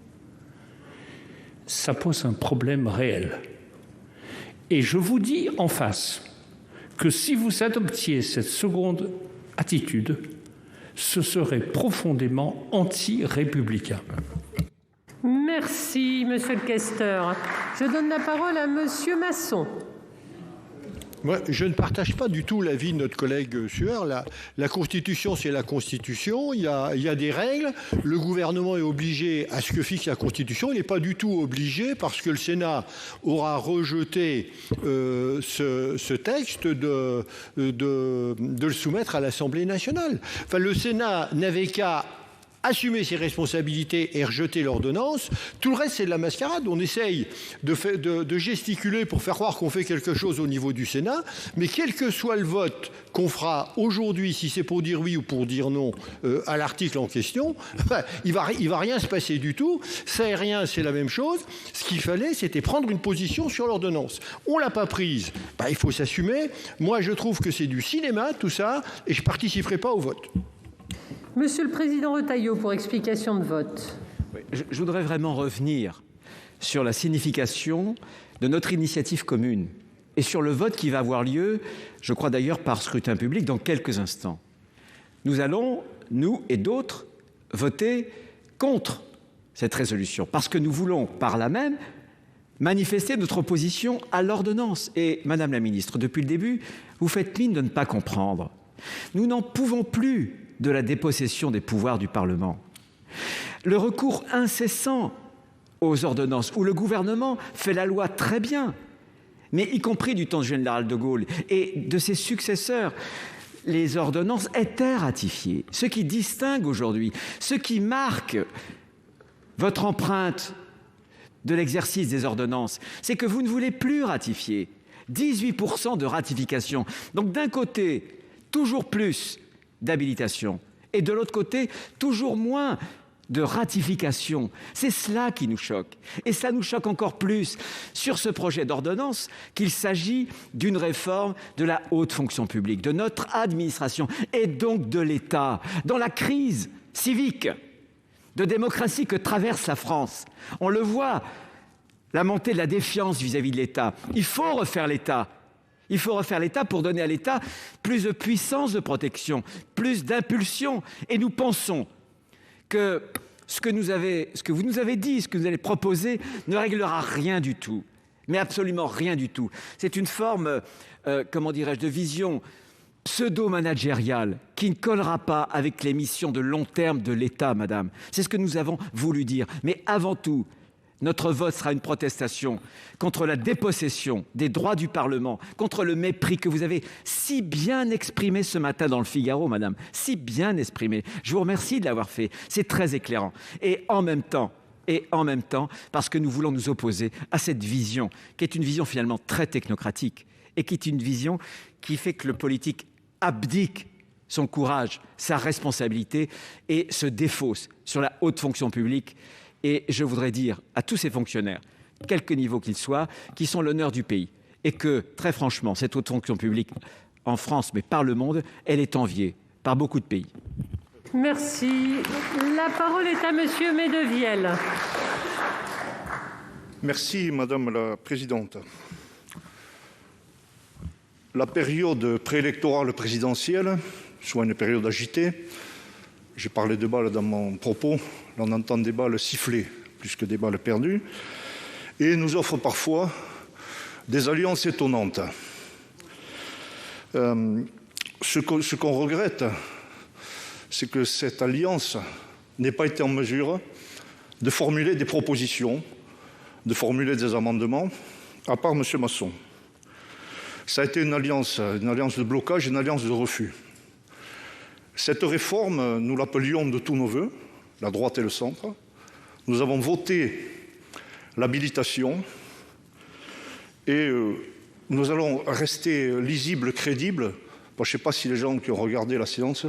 ça pose un problème réel. Et je vous dis en face que si vous adoptiez cette seconde attitude, ce serait profondément anti-républicain. Merci, monsieur le questeur. Je donne la parole à monsieur Masson. Moi, je ne partage pas du tout l'avis de notre collègue Sueur. La Constitution, c'est la Constitution. Il y a des règles. Le gouvernement est obligé à ce que fixe la Constitution. Il n'est pas du tout obligé, parce que le Sénat aura rejeté ce texte, de le soumettre à l'Assemblée nationale. Enfin, le Sénat n'avait qu'à assumer ses responsabilités et rejeter l'ordonnance. Tout le reste, c'est de la mascarade. On essaye de gesticuler pour faire croire qu'on fait quelque chose au niveau du Sénat, mais quel que soit le vote qu'on fera aujourd'hui, si c'est pour dire oui ou pour dire non à l'article en question, il va rien se passer du tout. Ça et rien, c'est la même chose. Ce qu'il fallait, c'était prendre une position sur l'ordonnance. On l'a pas prise. Il faut s'assumer. Moi, je trouve que c'est du cinéma, tout ça, et je participerai pas au vote. Monsieur le Président Retailleau, pour explication de vote. Oui, je voudrais vraiment revenir sur la signification de notre initiative commune et sur le vote qui va avoir lieu, je crois d'ailleurs par scrutin public, dans quelques instants. Nous allons, nous et d'autres, voter contre cette résolution parce que nous voulons, par là même, manifester notre opposition à l'ordonnance. Et, Madame la Ministre, depuis le début, vous faites mine de ne pas comprendre. Nous n'en pouvons plus de la dépossession des pouvoirs du Parlement. Le recours incessant aux ordonnances, où le gouvernement fait la loi très bien, mais y compris du temps du général de Gaulle et de ses successeurs, les ordonnances étaient ratifiées. Ce qui distingue aujourd'hui, ce qui marque votre empreinte de l'exercice des ordonnances, c'est que vous ne voulez plus ratifier. 18% de ratification. Donc d'un côté, toujours plus d'habilitation, et de l'autre côté, toujours moins de ratification. C'est cela qui nous choque. Et ça nous choque encore plus sur ce projet d'ordonnance qu'il s'agit d'une réforme de la haute fonction publique, de notre administration, et donc de l'État. Dans la crise civique de démocratie que traverse la France, on le voit, la montée de la défiance vis-à-vis de l'État. Il faut refaire l'État. Il faut refaire l'État pour donner à l'État plus de puissance de protection, plus d'impulsion. Et nous pensons que ce que vous nous avez dit, ce que vous allez proposer, ne réglera rien du tout, mais absolument rien du tout. C'est une forme, de vision pseudo-managériale qui ne collera pas avec les missions de long terme de l'État, madame. C'est ce que nous avons voulu dire. Mais avant tout, notre vote sera une protestation contre la dépossession des droits du Parlement, contre le mépris que vous avez si bien exprimé ce matin dans le Figaro, madame, si bien exprimé. Je vous remercie de l'avoir fait, c'est très éclairant. Et en même temps, parce que nous voulons nous opposer à cette vision, qui est une vision finalement très technocratique, et qui est une vision qui fait que le politique abdique son courage, sa responsabilité, et se défausse sur la haute fonction publique. Et je voudrais dire à tous ces fonctionnaires, quelque niveau qu'ils soient, qui sont l'honneur du pays, et que, très franchement, cette haute fonction publique, en France, mais par le monde, elle est enviée par beaucoup de pays. Merci. La parole est à monsieur Medevielle. Merci, Madame la Présidente. La période préélectorale présidentielle, soit une période agitée, j'ai parlé de balles dans mon propos, on entend des balles siffler plus que des balles perdues, et nous offre parfois des alliances étonnantes. Ce qu'on regrette, c'est que cette alliance n'ait pas été en mesure de formuler des propositions, de formuler des amendements, à part M. Masson. Ça a été une alliance de blocage, une alliance de refus. Cette réforme, nous l'appelions de tous nos voeux, la droite et le centre. Nous avons voté l'habilitation et nous allons rester lisibles, crédibles. Je ne sais pas si les gens qui ont regardé la séance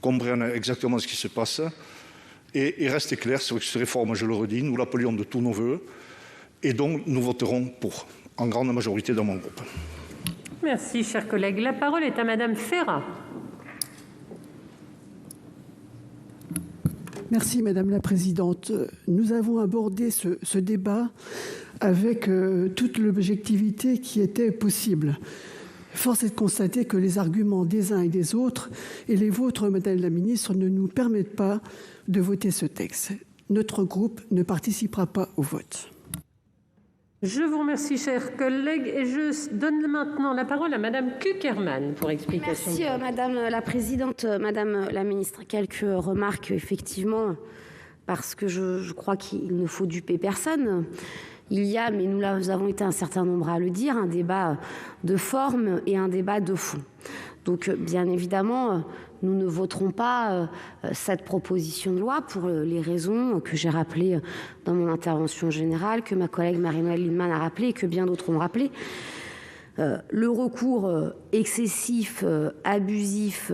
comprennent exactement ce qui se passe. Et rester clair sur cette réforme, je le redis, nous l'appelions de tous nos voeux et donc nous voterons pour, en grande majorité dans mon groupe. Merci, cher collègue. La parole est à Madame Ferrat. Merci, Madame la Présidente. Nous avons abordé ce débat avec toute l'objectivité qui était possible. Force est de constater que les arguments des uns et des autres, et les vôtres, Madame la Ministre, ne nous permettent pas de voter ce texte. Notre groupe ne participera pas au vote. Je vous remercie, chers collègues, et je donne maintenant la parole à Madame Cukierman pour explication. Merci, Madame la Présidente, Madame la Ministre. Quelques remarques, effectivement, parce que je crois qu'il ne faut duper personne. Il y a, mais nous avons été un certain nombre à le dire, un débat de forme et un débat de fond. Donc, bien évidemment, nous ne voterons pas cette proposition de loi pour les raisons que j'ai rappelées dans mon intervention générale, que ma collègue Marie-Noëlle Lienemann a rappelé et que bien d'autres ont rappelé. Le recours excessif, abusif,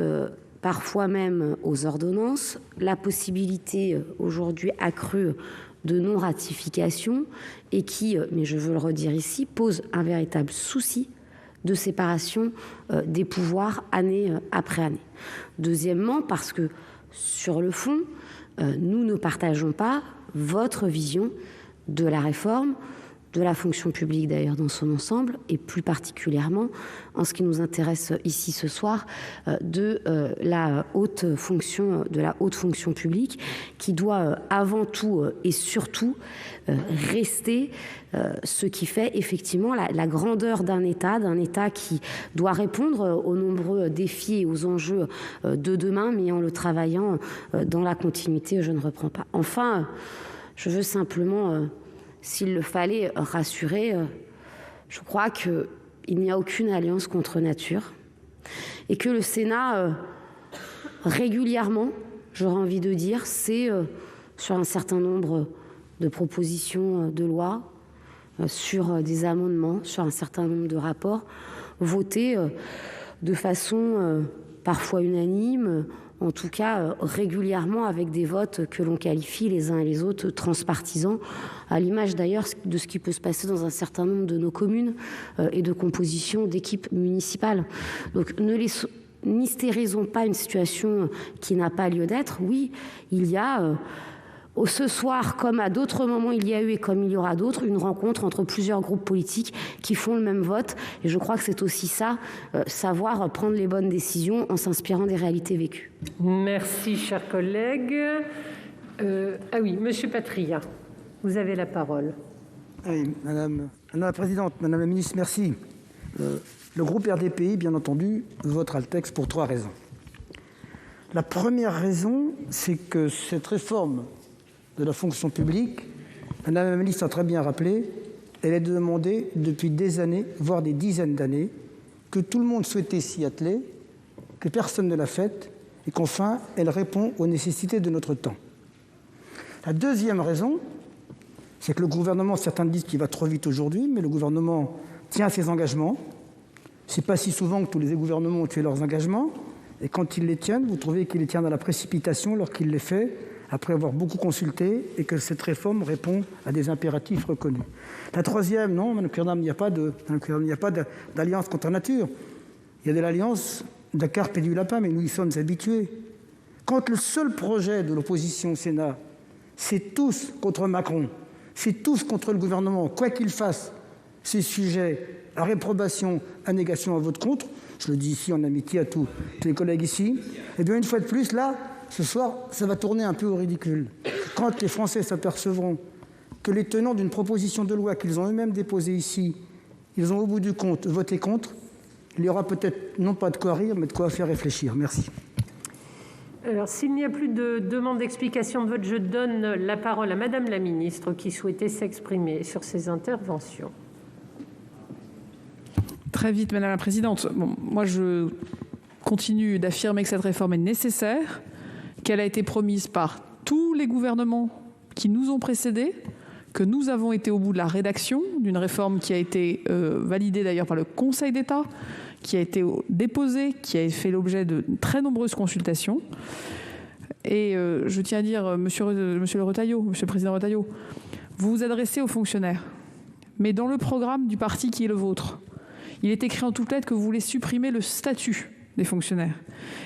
parfois même aux ordonnances, la possibilité aujourd'hui accrue de non-ratification et qui, mais je veux le redire ici, pose un véritable souci de séparation des pouvoirs année après année. Deuxièmement, parce que sur le fond, nous ne partageons pas votre vision de la réforme, de la fonction publique d'ailleurs dans son ensemble, et plus particulièrement en ce qui nous intéresse ici ce soir, de la haute fonction publique, qui doit avant tout et surtout rester ce qui fait effectivement la grandeur d'un État qui doit répondre aux nombreux défis et aux enjeux de demain, mais en le travaillant dans la continuité, je ne reprends pas. Enfin, je veux simplement... s'il le fallait rassurer, je crois qu'il n'y a aucune alliance contre nature et que le Sénat, régulièrement, j'aurais envie de dire, c'est sur un certain nombre de propositions de loi, sur des amendements, sur un certain nombre de rapports, votés de façon parfois unanime, en tout cas régulièrement avec des votes que l'on qualifie les uns et les autres transpartisans, à l'image d'ailleurs de ce qui peut se passer dans un certain nombre de nos communes et de compositions d'équipes municipales. Donc ne n'hystérisons pas une situation qui n'a pas lieu d'être. Oui, il y a... ce soir, comme à d'autres moments il y a eu et comme il y aura d'autres, une rencontre entre plusieurs groupes politiques qui font le même vote. Et je crois que c'est aussi ça, savoir prendre les bonnes décisions en s'inspirant des réalités vécues. Merci, chers collègues. Ah oui, Monsieur Patria, vous avez la parole. Oui, Madame la Présidente, Madame la Ministre, merci. Le groupe RDPI, bien entendu, votera le texte pour 3 raisons. La première raison, c'est que cette réforme de la fonction publique, Madame la Ministre a très bien rappelé, elle est demandée depuis des années, voire des dizaines d'années, que tout le monde souhaitait s'y atteler, que personne ne l'a faite, et qu'enfin, elle répond aux nécessités de notre temps. La deuxième raison, c'est que le gouvernement, certains disent qu'il va trop vite aujourd'hui, mais le gouvernement tient à ses engagements. Ce n'est pas si souvent que tous les gouvernements ont tué leurs engagements, et quand ils les tiennent, vous trouvez qu'ils les tiennent dans la précipitation lorsqu'ils les font, après avoir beaucoup consulté, et que cette réforme répond à des impératifs reconnus. La troisième, non, Mme Kernam, il n'y a pas d'alliance contre la nature. Il y a de l'alliance de la carpe et du lapin, mais nous y sommes habitués. Quand le seul projet de l'opposition au Sénat, c'est tous contre Macron, c'est tous contre le gouvernement, quoi qu'il fasse, ces sujets à réprobation, à négation, à vote contre, je le dis ici en amitié à tous les collègues ici, et bien une fois de plus, là, ce soir, ça va tourner un peu au ridicule. Quand les Français s'apercevront que les tenants d'une proposition de loi qu'ils ont eux-mêmes déposée ici ils ont au bout du compte voté contre. Il y aura peut-être non pas de quoi rire, mais de quoi faire réfléchir. Merci. Alors, s'il n'y a plus de demande d'explication de vote, je donne la parole à Madame la Ministre qui souhaitait s'exprimer sur ces interventions. Très vite, Madame la Présidente. Bon, moi, je continue d'affirmer que cette réforme est nécessaire, qu'elle a été promise par tous les gouvernements qui nous ont précédés, que nous avons été au bout de la rédaction d'une réforme qui a été validée d'ailleurs par le Conseil d'État, qui a été déposée, qui a fait l'objet de très nombreuses consultations. Et je tiens à dire, Monsieur le Président Retailleau, vous vous adressez aux fonctionnaires, mais dans le programme du parti qui est le vôtre, il est écrit en toutes lettres que vous voulez supprimer le statut des fonctionnaires.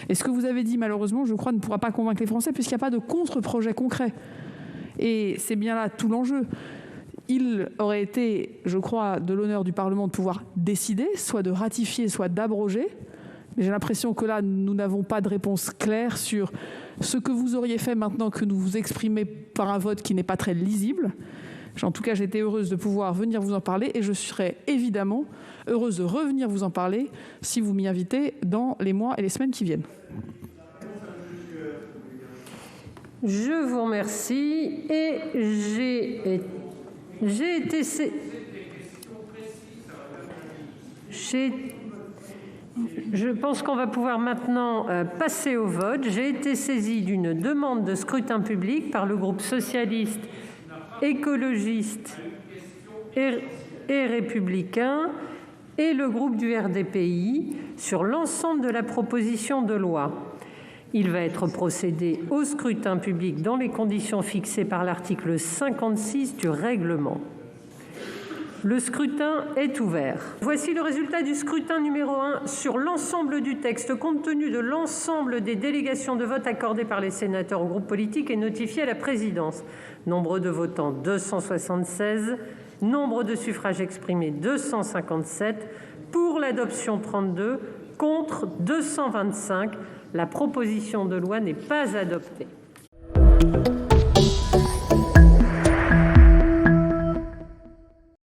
Et ce que vous avez dit, malheureusement, je crois, ne pourra pas convaincre les Français puisqu'il n'y a pas de contre-projet concret. Et c'est bien là tout l'enjeu. Il aurait été, je crois, de l'honneur du Parlement de pouvoir décider, soit de ratifier, soit d'abroger. Mais j'ai l'impression que là, nous n'avons pas de réponse claire sur ce que vous auriez fait maintenant que nous vous exprimez par un vote qui n'est pas très lisible. En tout cas, j'ai été heureuse de pouvoir venir vous en parler et je serai évidemment heureuse de revenir vous en parler si vous m'y invitez dans les mois et les semaines qui viennent. Je vous remercie et je pense qu'on va pouvoir maintenant passer au vote. J'ai été saisie d'une demande de scrutin public par le groupe socialiste, écologiste et républicain et le groupe du RDPI sur l'ensemble de la proposition de loi. Il va être procédé au scrutin public dans les conditions fixées par l'article 56 du règlement. Le scrutin est ouvert. Voici le résultat du scrutin numéro 1 sur l'ensemble du texte. Compte tenu de l'ensemble des délégations de vote accordées par les sénateurs aux groupes politiques et notifiées à la présidence. Nombre de votants 276, nombre de suffrages exprimés 257, pour l'adoption 32, contre 225. La proposition de loi n'est pas adoptée.